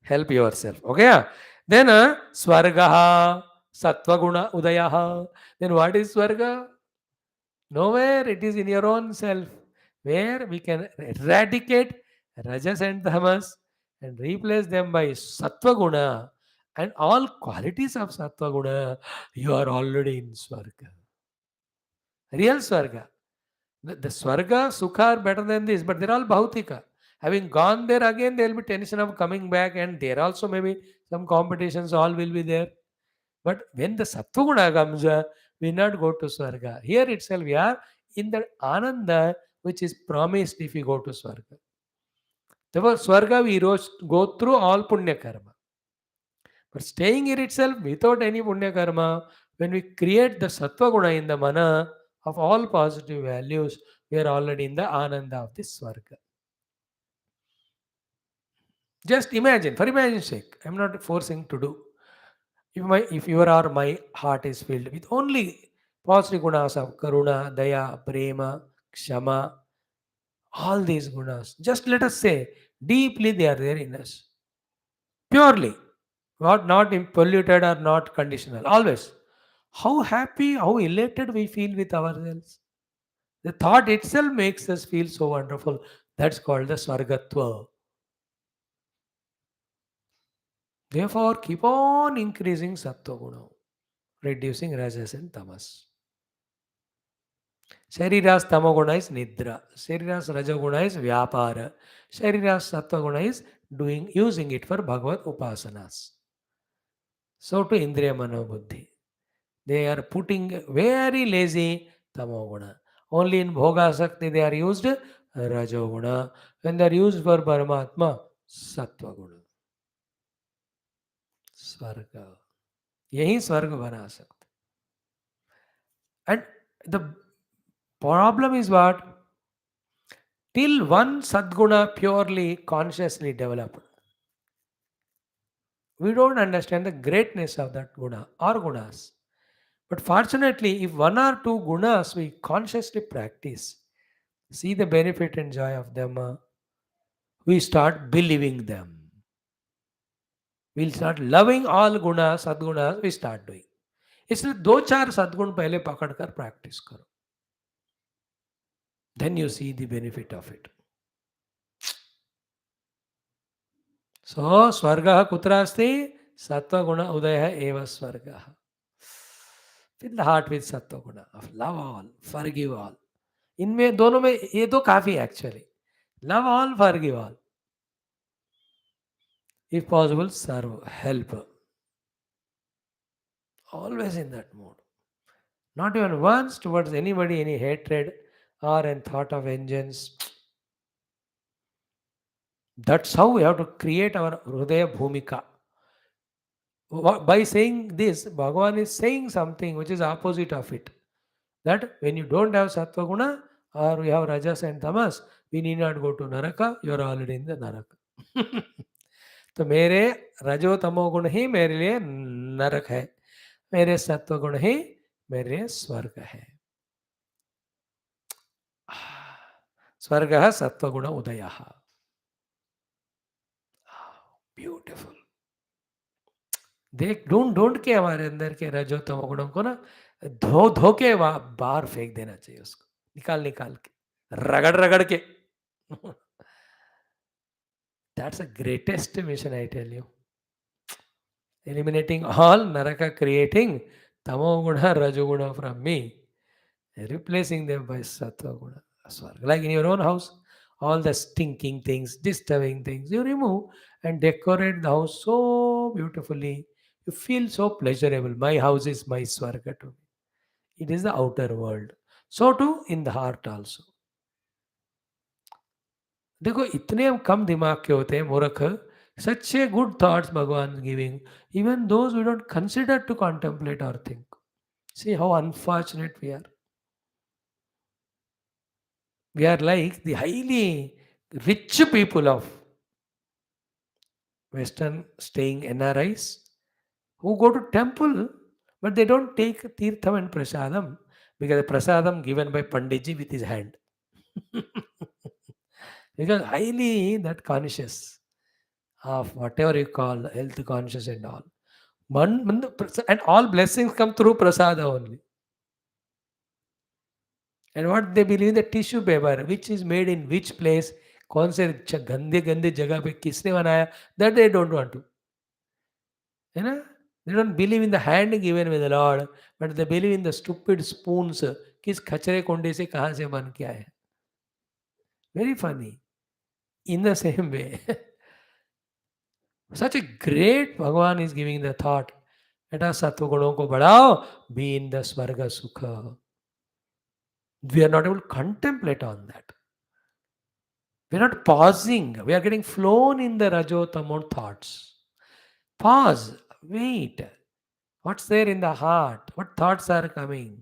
Help yourself. Okay? Then Swargaha, Sattva Guna Udayaha. Then what is Swarga? Nowhere, it is in your own self where we can eradicate rajas and tamas and replace them by sattva guna and all qualities of sattva guna. You are already in Swarga. Real Swarga. The Swarga, Sukha are better than this, but they're all Bhautika. Having gone there again, there will be tension of coming back, and there also maybe some competitions, all will be there. But when the Sattva comes, we not go to Swarga. Here itself, we are in the Ananda which is promised if we go to Swarga. Therefore, Swarga we go through all Punya Karma. But staying here itself without any Punya Karma, when we create the Sattva Guna in the Mana of all positive values, we are already in the Ananda of this Swarga. Just imagine, for imagine's sake, I am not forcing to do. If your or my heart is filled with only positive gunas of karuna, daya, prema, kshama, all these gunas, just let us say deeply they are there in us. Purely, not polluted or not conditional. Always. How happy, how elated we feel with ourselves. The thought itself makes us feel so wonderful. That's called the Swargatva. Therefore, keep on increasing Sattva Guna, reducing Rajas and Tamas. Shariras Tamoguna is Nidra. Shariras Rajoguna is Vyapara. Shariras Sattva is using it for Bhagavad Upasanas. So to Indriya Manobuddhi. They are putting very lazy Tamoguna. Only in Bhoga Sakti they are used Rajoguna. When they are used for Paramatma, Sattva Guna. Swarga. यही स्वर्ग बना सकते. And the problem is what? Till one Sadguna purely consciously developed, we don't understand the greatness of that guna or gunas. But fortunately, if one or two gunas we consciously practice, see the benefit and joy of them, we start believing them. We'll start loving all gunas, sadgunas, we start doing. इसलिए दो चार सद्गुण पहले पकड़ कर practice करो. Then you see the benefit of it. So, Swargah kutra asti? Sattva guna udaya eva Swargah. Fill the heart with Sattva guna of love all, forgive all. इनमें दोनों में ये तो काफी actually. Love all, forgive all. If possible, serve, help. Always in that mode. Not even once towards anybody, any hatred or in thought of vengeance. That's how we have to create our Hridaya Bhumika. By saying this, Bhagavan is saying something which is opposite of it. That when you don't have Sattva Guna or you have Rajas and Tamas, we need not go to Naraka, you are already in the Naraka. तो मेरे रजो तमो गुण ही मेरे लिए नरक है, मेरे सत्व गुण ही मेरे लिए स्वर्ग है. स्वर्ग सत्व गुण उदय. ब्यूटिफुल. देख ढूंढ के हमारे अंदर के रजो तमो गुणों को ना धो के बाहर फेंक देना चाहिए, उसको निकाल के रगड़ के. That's the greatest mission, I tell you. Eliminating all naraka, creating tamoguna, rajoguna from me, replacing them by sattva-guna, swarga. Like in your own house, all the stinking things, disturbing things, you remove and decorate the house so beautifully. You feel so pleasurable. My house is my swarga to me. It is the outer world. So too in the heart also. देखो इतने हम कम दिमाग के होते हैं मूर्ख. Such a good thoughts Bhagavan giving, even those we don't consider to contemplate or think. See how unfortunate we are. We are like the highly rich people of Western staying NRIs who go to temple, but they don't take tirtham and prasadam because the prasadam given by Panditji with his hand. Because highly that conscious of whatever you call health conscious and all. And all blessings come through prasada only. And what they believe in the tissue paper, which is made in which place, कौन से गंदे गंदे जगह पे किसने बनाया, that they don't want to, है ना? They don't believe in the hand given by the Lord, but they believe in the stupid spoons, किस खचरे कुंडे से कहाँ से बन के आए. Very funny. In the same way, such a great Bhagavan is giving the thought, बेटा सत्व गुणों को बढ़ाओ, be in the स्वर्ग सुख. We are not able to contemplate on that. We are not pausing. We are getting flown in the Rajotamon thoughts. Pause. Wait. What's there in the heart? What thoughts are coming?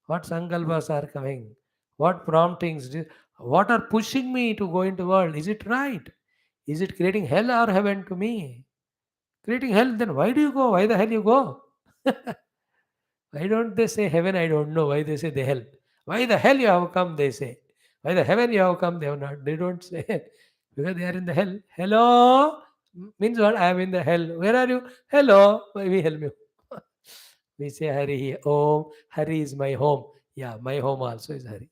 What sankalpas are coming? What promptings? What are pushing me to go into world? Is it right? Is it creating hell or heaven to me? Creating hell, then why do you go? Why the hell you go? Why don't they say heaven? I don't know. Why they say the hell? Why the hell you have come? They say. Why the heaven you have come? They have not. They don't say because they are in the hell. Hello means what? I am in the hell. Where are you? Hello. Why we help you? We say Hari here. Oh, Hari is my home. Yeah, my home also is Hari.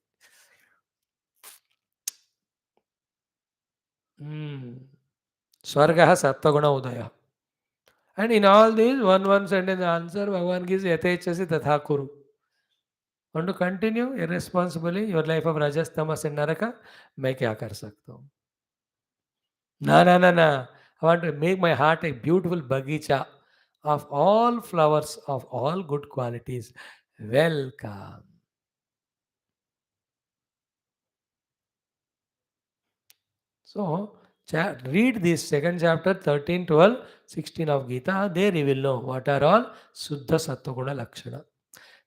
Swargaha Sattaguna Udaya. And in all these, one sentence answer, Bhagavan gives Yatechasi Tatha Kuru. Want to continue irresponsibly your life of Rajas, Tamas and Naraka? मैं क्या कर सकता हूँ? No. I want to make my heart a beautiful bagicha of all flowers of all good qualities. Welcome. So, read this second chapter, 13, 12, 16 of Gita. There you will know what are all Suddha Sattva Lakshana.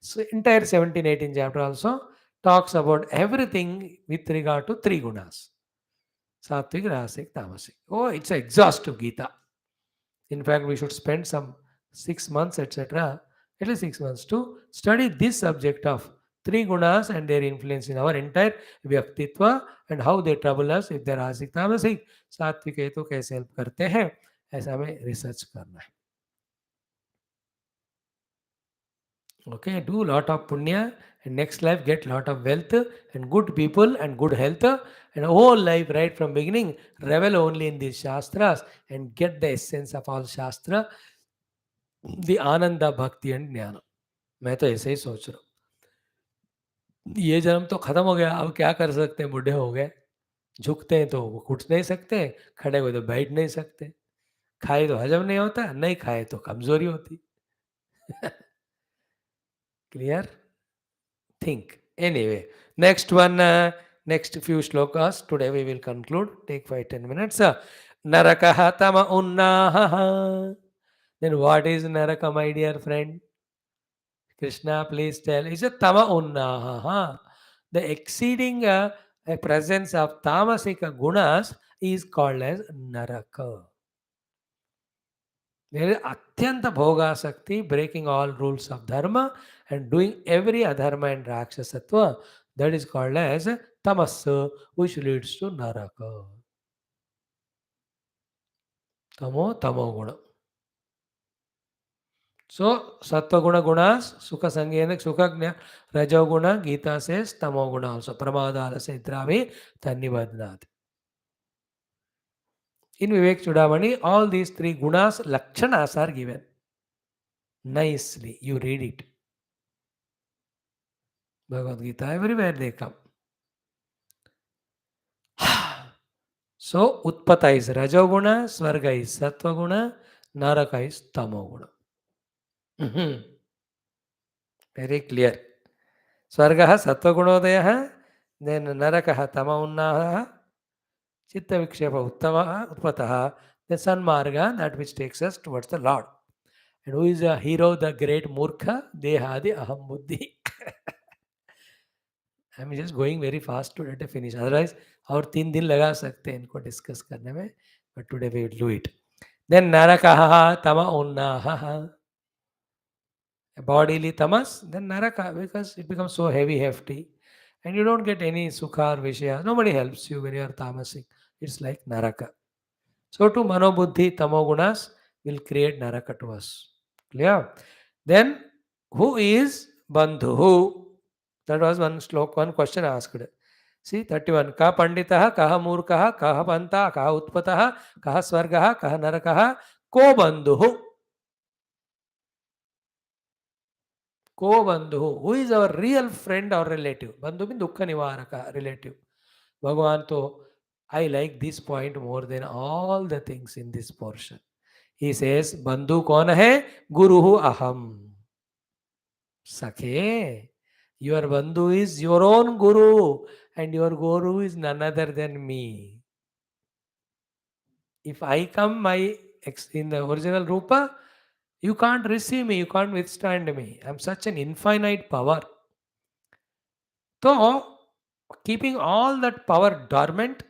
So, entire 17, 18 chapter also talks about everything with regard to three gunas. Sattvic, Rasic, Tamasic. Oh, it's an exhaustive Gita. In fact, we should spend some 6 months, etc., at least 6 months to study this subject of three gunas and their influence in our entire Vyaktitva and how they trouble us if they're Rasic, Tamasic. सात्विक है तो कैसे help करते हैं, ऐसा हमें research करना है. Okay, do lot of punya and next life get lot of wealth and good people and good health and whole life right from beginning revel only in these shastras and get the essence of all shastra, the ananda bhakti and jnana. मैं तो ऐसे ही सोच रहा हूँ. ये जन्म तो खत्म हो गया, अब क्या कर सकते हैं, बूढ़े हो गए, झुकते हैं तो उठ नहीं सकते, खड़े हुए तो बैठ नहीं सकते, खाए तो हजम नहीं होता, नहीं खाए तो कमजोरी होती. Clear? Think. Anyway, next one, next few shlokas. Today we will conclude. Take 5-10 minutes. Narakaha tama unnaha. Then what is Naraka, my dear friend? Krishna, please tell. Is it tama unnaha? The exceeding presence of tamasika gunas is called as Naraka. There is Atyanta Bhoga Sakti, breaking all rules of Dharma and doing every adharma and Rakshasatva. That is called as Tamas, which leads to Naraka. Tamo Guna. So, Sattva Guna Gunas, Sukha Sangyena, Sukha Rajo Guna, Gita says Tamo Guna also. Pramadala Sedravi, Tannibadnat. In Vivek Chudamani, all these three gunas, lakshanas are given. Nicely, you read it. Bhagavad Gita, everywhere they come. So, Utpata is Rajoguna, Svarga is Sattva-guna, Naraka is Tamo-guna. Very clear. Svargaha Sattva-gunodaya, then Narakaha Tama-unnaha, Chitta-vikshepa Uttamaha, Utpataha, the Sanmarga, that which takes us towards the Lord. And who is the hero, the great Murkha? Dehadi Aham Buddhi. I am just going very fast today to finish, otherwise और 3 दिन लगा सकते हैं इनको discuss करने में, but today we will do it. Then नरकः तम उन्नाहः, bodily tamas, then naraka, because it becomes so heavy, hefty, and you don't get any sukha or vishaya. Nobody helps you when you are tamasic. It's like naraka. So to manobuddhi tamogunas will create naraka to us. Clear? Then who is bandhu? That was one slok, one question asked. See, 31. Ka panditah, kaha murkah, kaha panta, kaha utpatah, kaha swargah, kaha narakah, ko bandhuhu. Ko bandhuhu. Who is our real friend or relative? Bandhu means dukha nivaraka, relative. Bhagavan to, I like this point more than all the things in this portion. He says, Bandhu kaun hai? Guruhu aham. Sakhe. Your Bandhu is your own Guru, and your Guru is none other than me. If I come in the original Rupa, you can't receive me, you can't withstand me. I'm such an infinite power. So, keeping all that power dormant,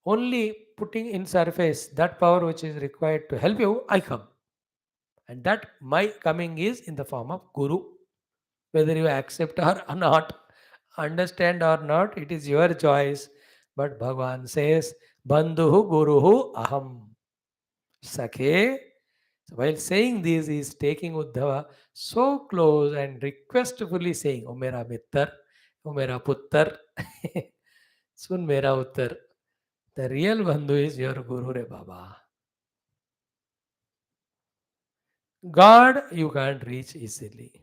only putting in surface that power which is required to help you, I come. And that my coming is in the form of Guru. Whether you accept or not, understand or not, it is your choice. But Bhagavan says, Bandhuhu Guruhu Aham. Sakhe. So while saying this, he is taking Uddhava so close and requestfully saying, O mera mittar, O mera puttar, sun mera uttar. The real Bandhu is your Guru Re Baba. God you can't reach easily.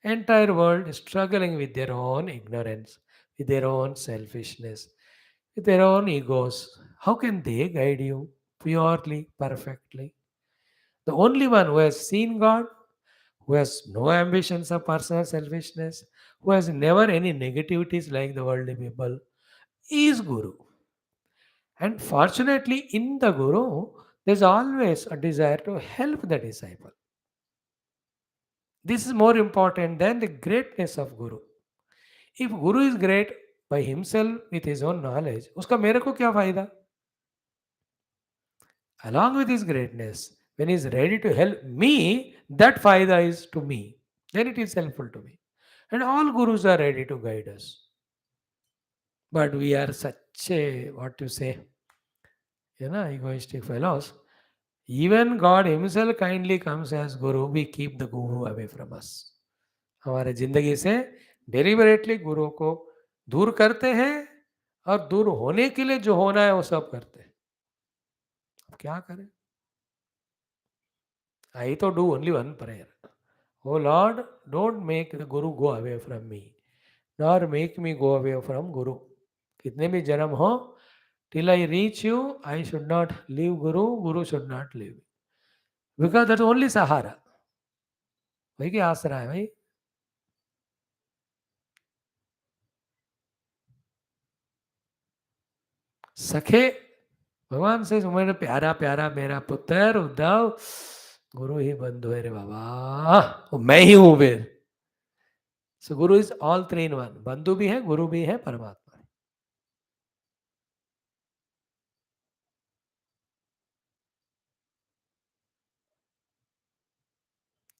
Entire world is struggling with their own ignorance, with their own selfishness, with their own egos. How can they guide you purely, perfectly? The only one who has seen God, who has no ambitions of personal selfishness, who has never any negativities like the worldly people, is Guru. And fortunately, in the Guru, there's always a desire to help the disciple. This is more important than the greatness of Guru. If Guru is great by himself with his own knowledge, उसका मेरे को क्या फायदा? Along with his greatness, when he is ready to help me, that faida is to me. Then it is helpful to me. And all gurus are ready to guide us. But we are such a, what to say, egoistic fellows. Even God himself kindly comes as guru, we keep the guru away from us. हमारे जिंदगी से deliberately गुरु को दूर करते हैं और दूर होने के लिए जो होना है वो सब करते हैं. अब क्या करें? I to do only one prayer. Oh Lord, don't make the Guru go away from me, nor make me go away from Guru. कितने भी जन्म हो, till I reach you, I should not leave Guru, Guru should not leave me. Because that's only Sahara. वही की आसरा है भाई. सखे भगवान से मेरा प्यारा प्यारा मेरा पुत्र उद्धव गुरु ही बंधु है रे बाबा, मैं ही हूं फिर. सो गुरु is all three in one. बंधु भी है, गुरु भी है, परमात्मा.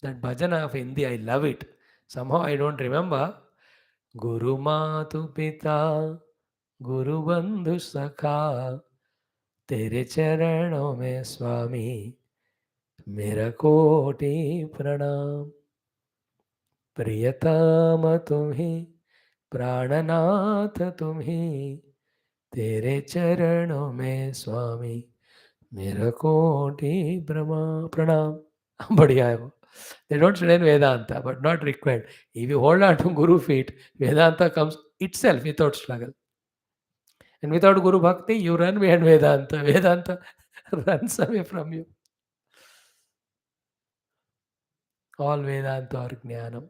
That bhajana of Hindi, I love it. Somehow I don't remember. Guru Matu Pita, Guru Bandhu Sakha, Tere Charanon mein Swami, Mera Koti Pranam. Priyatama Tumhi, Prananath Tumhi, Tere Charanon mein Swami, Mera Koti Pranam. बढ़िया है वो. They don't study Vedanta, but not required. If you hold on to Guru feet, Vedanta comes itself without struggle. And without Guru Bhakti, you run behind Vedanta. Vedanta runs away from you. All Vedanta or Jnanam.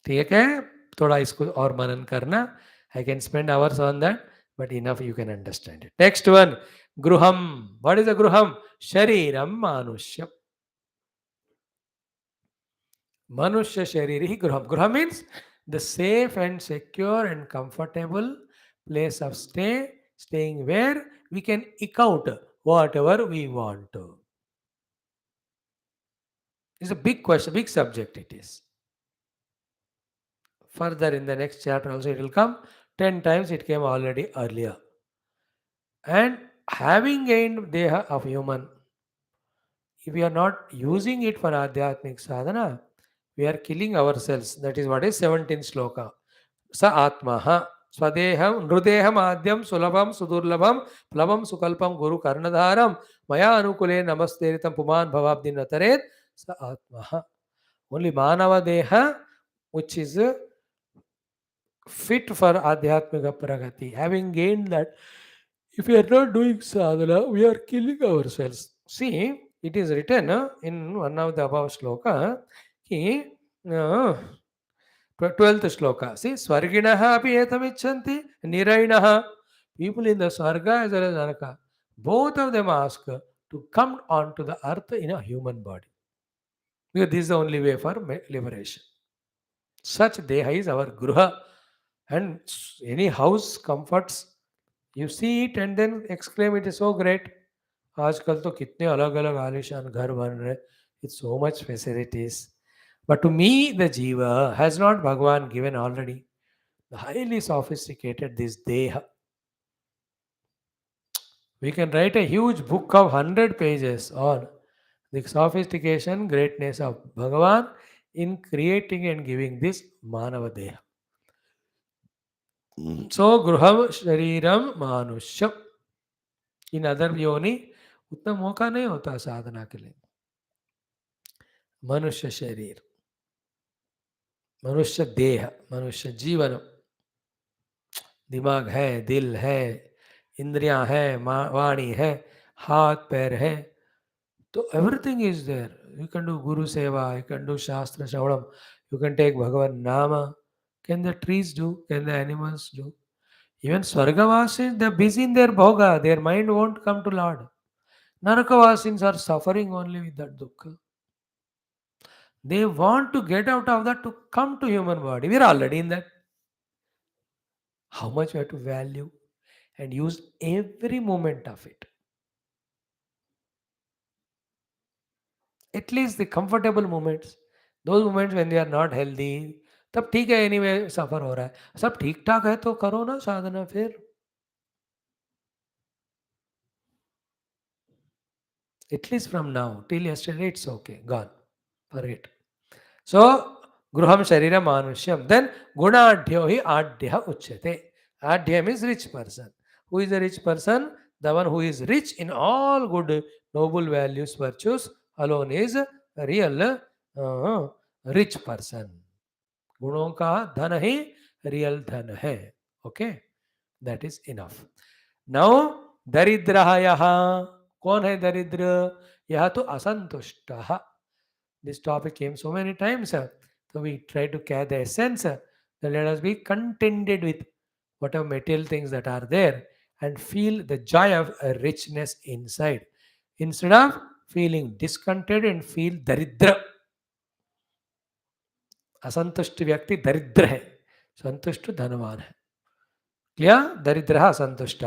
ठीक है, थोड़ा इसको और मनन करना. I can spend hours on that, but enough you can understand it. Next one, Gruham. What is a Gruham? Shariram Manushya. Manushya Shariri Gruham. Gruham means the safe and secure and comfortable place of staying where we can eke out whatever we want to. It's a big question, big subject it is. Further in the next chapter also it will come. 10 times it came already earlier. And having gained deha of human, if we are not using it for Adhyatmic sadhana, We are killing ourselves. That is what is 17th shloka. Sa atmaha swadeham nrudeham adyam sulabham sudurlabham plabam sukalpam guru karnadharam maya anukule namasteritam puman bhavabdi nataret sa atmaha. Only manava deha, which is fit for adhyatmika pragati. Having gained that, if we are not doing sadhana, we are killing ourselves. See, it is written in one of the above shloka, ki, 12th shloka. See, Swarginaha api etamichanti nirainaha. People in the Swarga as well as Naraka, both of them ask to come onto the earth in a human body. Because this is the only way for liberation. Such deha is our gruha. And any house comforts, you see it and then exclaim, it is so great. आजकल तो कितने अलग अलग आलिशान घर बन रहे, with so much facilities. But to me, the jiva has not Bhagavan given already the highly sophisticated this deha. We can write a huge book of 100 pages on the sophistication, greatness of Bhagavan in creating and giving this Manava Deha. So, Gruham Shariram Manusham. In other योनि उतना मौका नहीं होता साधना के लिए. मनुष्य शरीर, मनुष्य देह, मनुष्य जीवन, दिमाग है, दिल है, इंद्रियां है, वाणी है, हाथ पैर है, तो everything is there. You can do guru seva, you can do shastra shravanam, you can take Bhagavan nama. Can the trees do? Can the animals do? Even Swargavasis, they are busy in their bhoga, their mind won't come to Lord. Narakavasins are suffering only with that dukkha. They want to get out of that to come to human body. We are already in that. How much we have to value and use every moment of it. At least the comfortable moments. Those moments when they are not healthy. तब ठीक है, anyway सफर हो रहा है, सब ठीक ठाक है तो करो ना साधना फिर. At least from now till yesterday it's okay, gone, forget. So gruham sharira manusyam. Then gunadhyo hi adhya uchyate. Adhya means rich person. Who is a rich person? The one who is rich in all good noble values, virtues alone is a real rich person. गुणों का धन ही real धन है. Okay, that is enough. Now दरिद्र यहाँ कौन है? दरिद्र यह तो असंतुष्ट. This topic came so many times, so we try to catch the essence. Then let us be contented with whatever material things that are there and feel the joy of a richness inside, instead of feeling discontented and feel daridra. असंतुष्ट व्यक्ति दरिद्र है, संतुष्ट धनवान है. Clear? दरिद्र असंतुष्ट.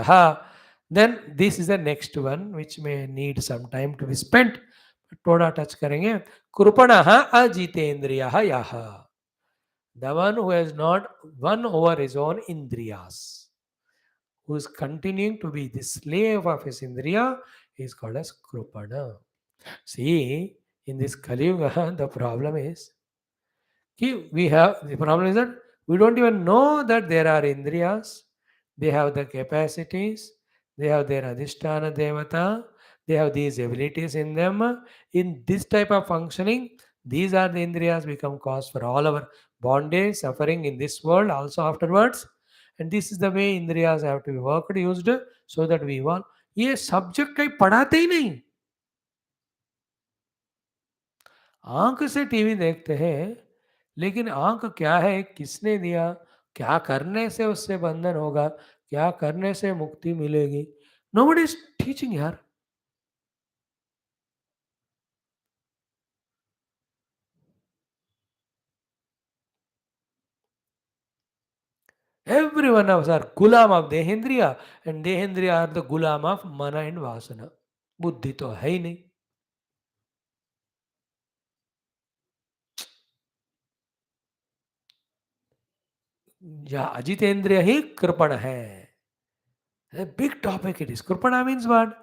Then this is the next one which may need some time to be spent. थोड़ा टच करेंगे. कृपण अजितेन्द्रिय यह. The one who has not won over his own indriyas, who is continuing to be the slave of his indriya, is called as krupana. See, in this Kali Yuga, the problem is the problem is that we don't even know that there are indriyas. They have the capacities, they have their adhisthana devata, they have these abilities in them. In this type of functioning, these are the indriyas become cause for all our bondage, suffering in this world, also afterwards. And this is the way indriyas have to be worked, used, so that we evolve. ये subject कहीं पढ़ाते ही नहीं. आंख से TV देखते हैं, लेकिन आंख क्या है, किसने दिया, क्या करने से उससे बंधन होगा, क्या करने से मुक्ति मिलेगी. Nobody is teaching यार. Every one of us are gulam of Dehendriya, and Dehendriya are the gulam of mana and vasana. बुद्धि तो है ही नहीं. या अजितेंद्रिय ही कृपण है. A big topic it is. Kripana means what?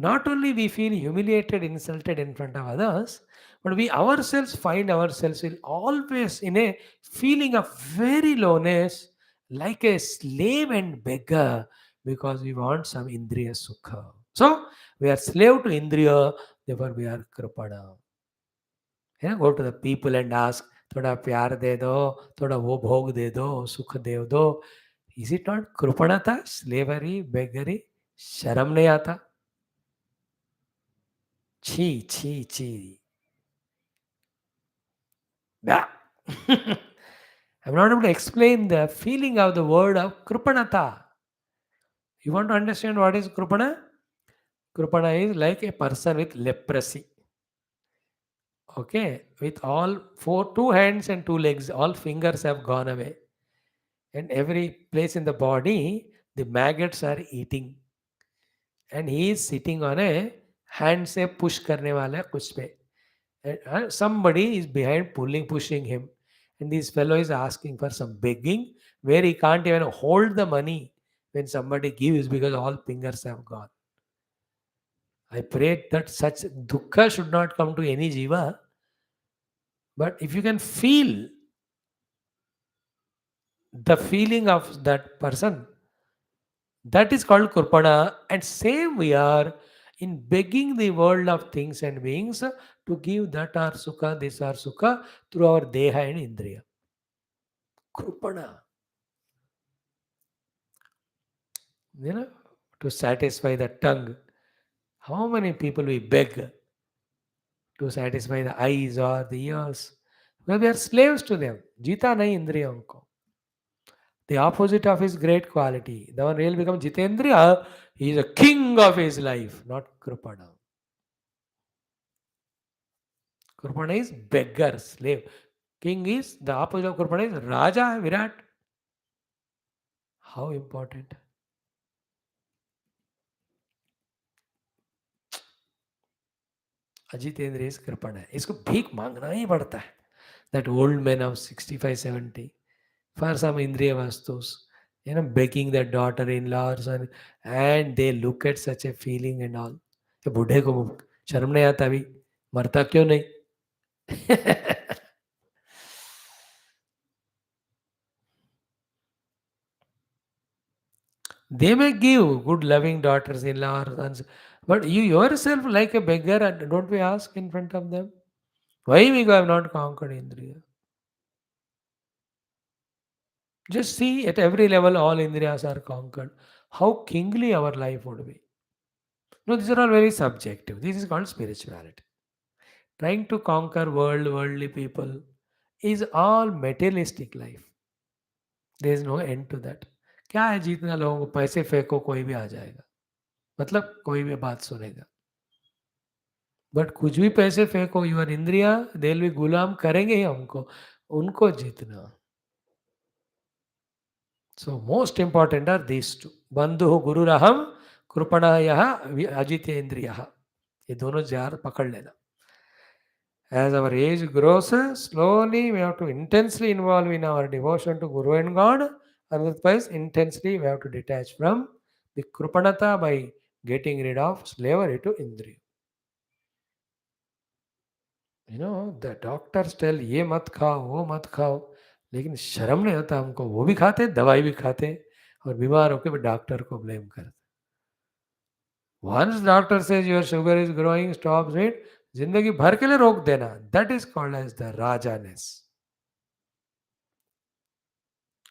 Not only we feel humiliated, insulted in front of others, but we ourselves find ourselves will always in a feeling of very lowness, like a slave and beggar, because we want some indriya sukha. So we are slave to indriya, therefore we are kripana. Go to the people and ask, थोड़ा प्यार दे दो, थोड़ा वो भोग दे दो, सुख दे दो. Is it not कृपणता, slavery, beggary? शर्म नहीं आता? छी छी छी. Yeah. I'm not able to explain the feeling of the word of kripanata. You want to understand what is kripana? Kripana is like a person with leprosy. Okay, with all four, two hands and two legs, all fingers have gone away, and every place in the body, the maggots are eating, and he is sitting on a hand से push करने वाला है कुछ पे. And somebody is behind pulling, pushing him. And this fellow is asking for some begging where he can't even hold the money when somebody gives because all fingers have gone. I pray that such dukkha should not come to any jiva. But if you can feel the feeling of that person, that is called kurpana. And same we are in begging the world of things and beings to give that or sukha, this or sukha through our deha and indriya. Krupana. To satisfy the tongue. How many people we beg to satisfy the eyes or the ears? Well, we are slaves to them. Jita nahi indriya ko. The opposite of his great quality. The one real becomes Jitendriya, he is a king of his life, not Krupana. Krupana is beggar, slave. King is, the opposite of Krupana is Raja, Virat. How important. अजितेंद्र is कृपण है. इसको भीख मांगना ही पड़ता है. That old man of 65, 70 for some indriya vastus, begging their daughter-in-law or son, and they look at such a feeling and all. तो बूढ़े को शर्म नहीं आता अभी, मरता क्यों नहीं? They may give good loving daughters-in-law or sons, but you yourself like a beggar, and don't we ask in front of them? Why we have not conquered indriya? Just see at every level all indriyas are conquered. How kingly our life would be. No, these are all very subjective. This is called spirituality. Trying to conquer worldly people is all materialistic life. There is no end to that. क्या है जितना लोगों को पैसे फेंको कोई भी आ जाएगा, मतलब कोई भी बात सुनेगा. बट कुछ भी पैसे फेंको, यूर इंद्रिया दे भी गुलाम करेंगे ही हमको, उनको जीतना. So most important are these two. बंधु गुरु रहम कृपणा यह अजितेंद्रिय. ये दोनों जार पकड़ लेना. As our age grows, slowly we have to intensely involve in our devotion to Guru and God. Otherwise, intensely we have to detach from the Krupanata by getting rid of slavery to Indriya. The doctors tell ये मत खाओ वो मत खाओ, लेकिन शर्म नहीं होता हमको, वो भी खाते, दवाई भी खाते, और बीमार होकर डॉक्टर को ब्लेम करते. Once doctor says your sugar is growing, stop it, जिंदगी भर के लिए रोक देना. That is called as the rajaness.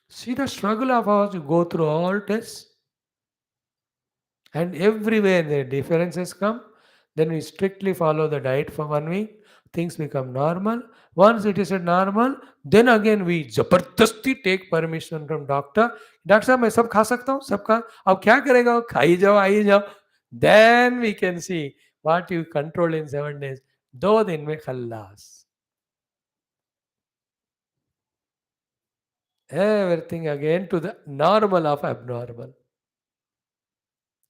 See the struggle of ours, you go through all tests, and everywhere the differences come. Then we strictly follow the diet for 1 week. Things become normal. Once it is a normal, then again we जबरदस्ती take permission from doctor. Doctor साहब मैं सब खा सकता हूँ, सब खा. अब क्या करेगा? खाई जाओ, आई जाओ. Then we can see what you control in 7 days. 2 दिन में खल्लास. Everything again to the normal of abnormal.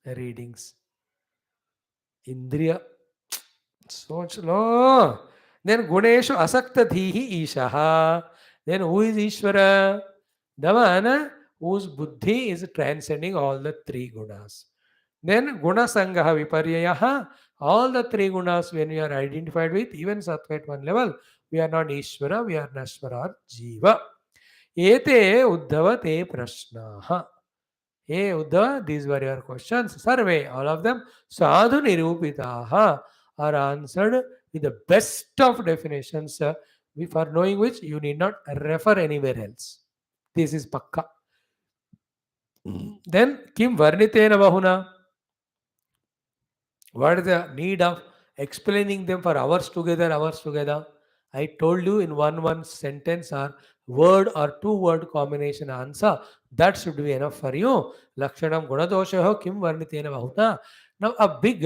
Readings. Indriya. सोच लो. Then Guneshu Asakta Dhihi Ishaha. Then who is Ishvara? The one whose buddhi is transcending all the 3 gunas. Then guna sangaha viparyayaha, all the three gunas when we are identified with, even sattva at one level, we are not Ishvara, we are Nashvara or Jiva. Ete Uddhava te prashnaha. Hey Uddhava, these were your questions. Survey, all of them, sadhu nirupitaha, are answered with the best of definitions, for knowing which you need not refer anywhere else. This is pakka. Then, kim varnitena bahuna? What is the need of explaining them for hours together, hours together? I told you in one sentence or word or two word combination answer. That should be enough for you. Lakshanam gunadoshaho kim varnitena bahuta. Now a big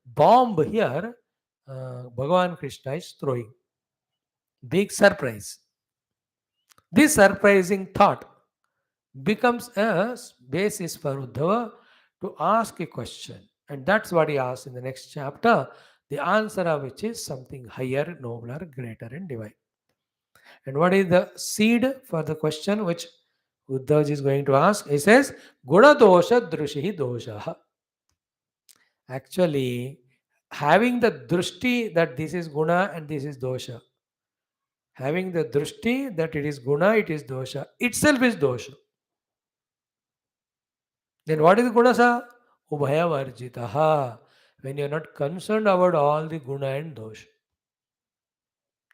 bomb here, Bhagavan Krishna is throwing. Big surprise. This surprising thought becomes a basis for Uddhava to ask a question. And that's what he asks in the next chapter, the answer of which is something higher, nobler, greater, and divine. And what is the seed for the question which Uddhava is going to ask? He says, Guna dosha drushihi dosha. Actually, having the drushti that this is guna and this is dosha, having the drushti that it is guna, it is dosha, itself is dosha. Then what is gunasa? Ubhaya varjitaha. When you are not concerned about all the guna and dosha.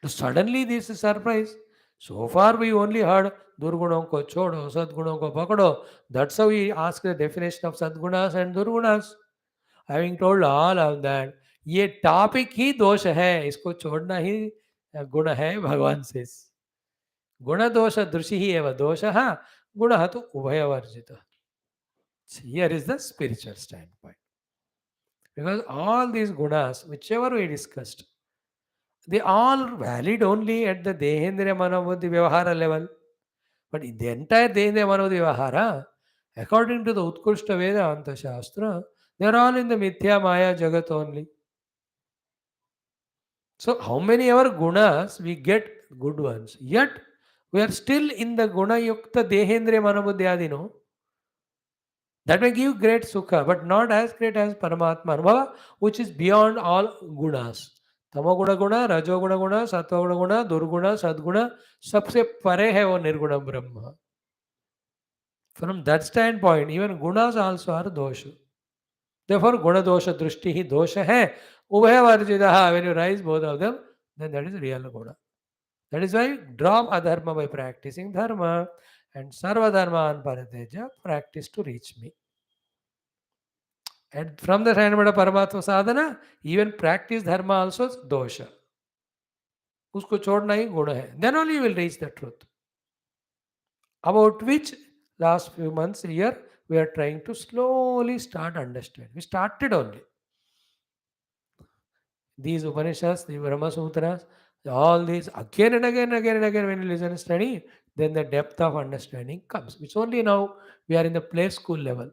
So suddenly this is surprise. So far we only heard durgunam ko chodo, sadgunam ko pakado. That's how we ask the definition of sadgunas and durgunas. Having told all of that, ये topic ही दोष है, इसको छोड़ना ही गुण है, भगवान से गुण दोष दृषि ही एवं दोष गुण तो उभयवर्जित. Here is the spiritual standpoint. Because all these gunas, whichever we discussed, they all valid only at the Dehendriya Manobuddhi Vyavahara level. But in the entire Dehendriya Manobuddhi Vyavahara, according to the Utkrishta Vedanta Shastra, they are all in the Mithya Maya Jagat only. So how many ever gunas we get good ones, yet we are still in the guna yukta Dehendriya Manobuddhi Adino. That may give great sukha, but not as great as Paramatma Anubhava, which is beyond all gunas. Tamoguna guna, rajoguna guna, sattva guna, durguna, sadguna, सबसे परे है वो निर्गुण ब्रह्म. From that standpoint, even gunas also are dosha. Therefore, guna dosha drushti hi dosha hai. Ubhaya varjidaha, when you rise both of them, then that is real guna. That is why drop adharma by practicing dharma and sarva dharma and parateja practice to reach me. And from the standpoint of Paramatma sadhana, even practice dharma also is dosha. उसको छोड़ना ही गुण है. Then only you will reach the truth. About which last few months here we are trying to slowly start understand. We started only. These Upanishads, the Brahma Sutras, all these again and again and again and again when you listen and study, then the depth of understanding comes. Which only now we are in the play school level.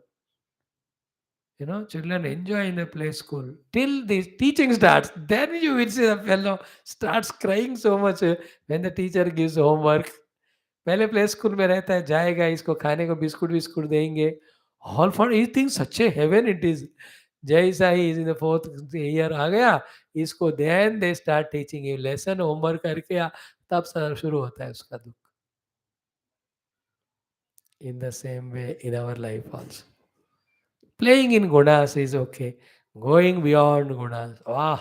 You know, children enjoy in the play school till the teaching starts. Then you will see the fellow starts crying so much when the teacher gives homework. पहले play school में रहता है, जाएगा, इसको खाने को biscuit विस्कुट देंगे. All for he think such a heaven it is. जैसा ही is in the fourth year आ गया, इसको then they start teaching you lesson homework करके तब शुरू होता है उसका दुख. In the same way in our life also. Playing in gunas is okay. Going beyond gunas,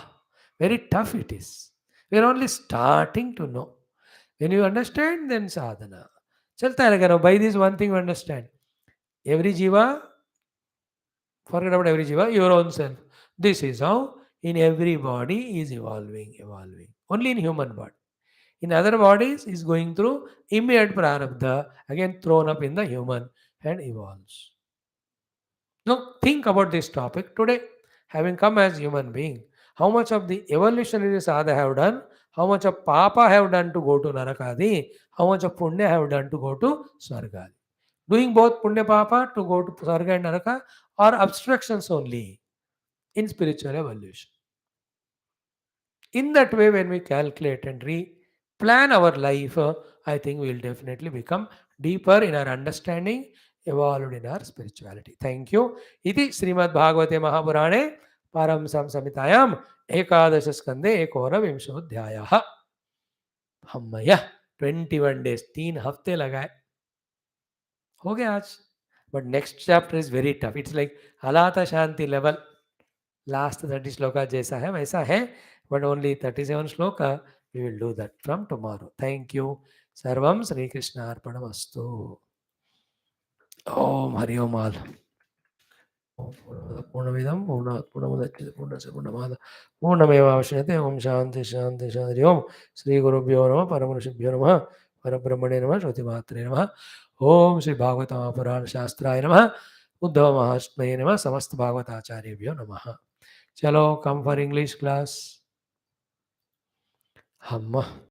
very tough it is. We are only starting to know. When you understand, then sadhana. Chalta hai lagana. By this one thing you understand. Every jiva, forget about every jiva, your own self. This is how in every body is evolving. Only in human body. In other bodies is going through immediate prarabdha, again thrown up in the human and evolves. Now think about this topic today, having come as human being. How much of the evolutionary sadha have done? How much of papa have done to go to Narakadi? How much of punya have done to go to Swarga? Doing both punya papa to go to Swarga and Naraka or obstructions only in spiritual evolution. In that way, when we calculate and plan our life, I think we will definitely become deeper in our understanding, evolved in our spirituality. Thank you. Iti Srimad Bhagavate Mahapurane Paramsam Samhitayam Ekadasha Skande Ekonavimshodhyayah. हम्मैया 21 days 3 हफ्ते लगाए हो गया आज. But next chapter is very tough. It's like हलाता shanti level. Last 30 shloka जैसा है वैसा है, but only 37 shloka. We will do that from tomorrow. Thank you. सर्वम श्री कृष्णार्पणमस्तु. ओम हरि ओम आल. पूर्णमिदं पूर्णात् पूर्णमुदच्यते पूर्णस्य पूर्णमादाय पूर्णमेवावशिष्यते. ओम शांति शांति शांति. ओम श्री गुरुभ्यो नमः परमऋषिभ्यो नमः परब्रह्मणे नमः श्रुतिमात्रे नमः. ओम श्री भागवत महापुराण शास्त्राय नमः. उद्धव महात्मये नमः. समस्त भागवताचार्यभ्यो नमः. चलो कम फॉर इंग्लिश क्लास. हम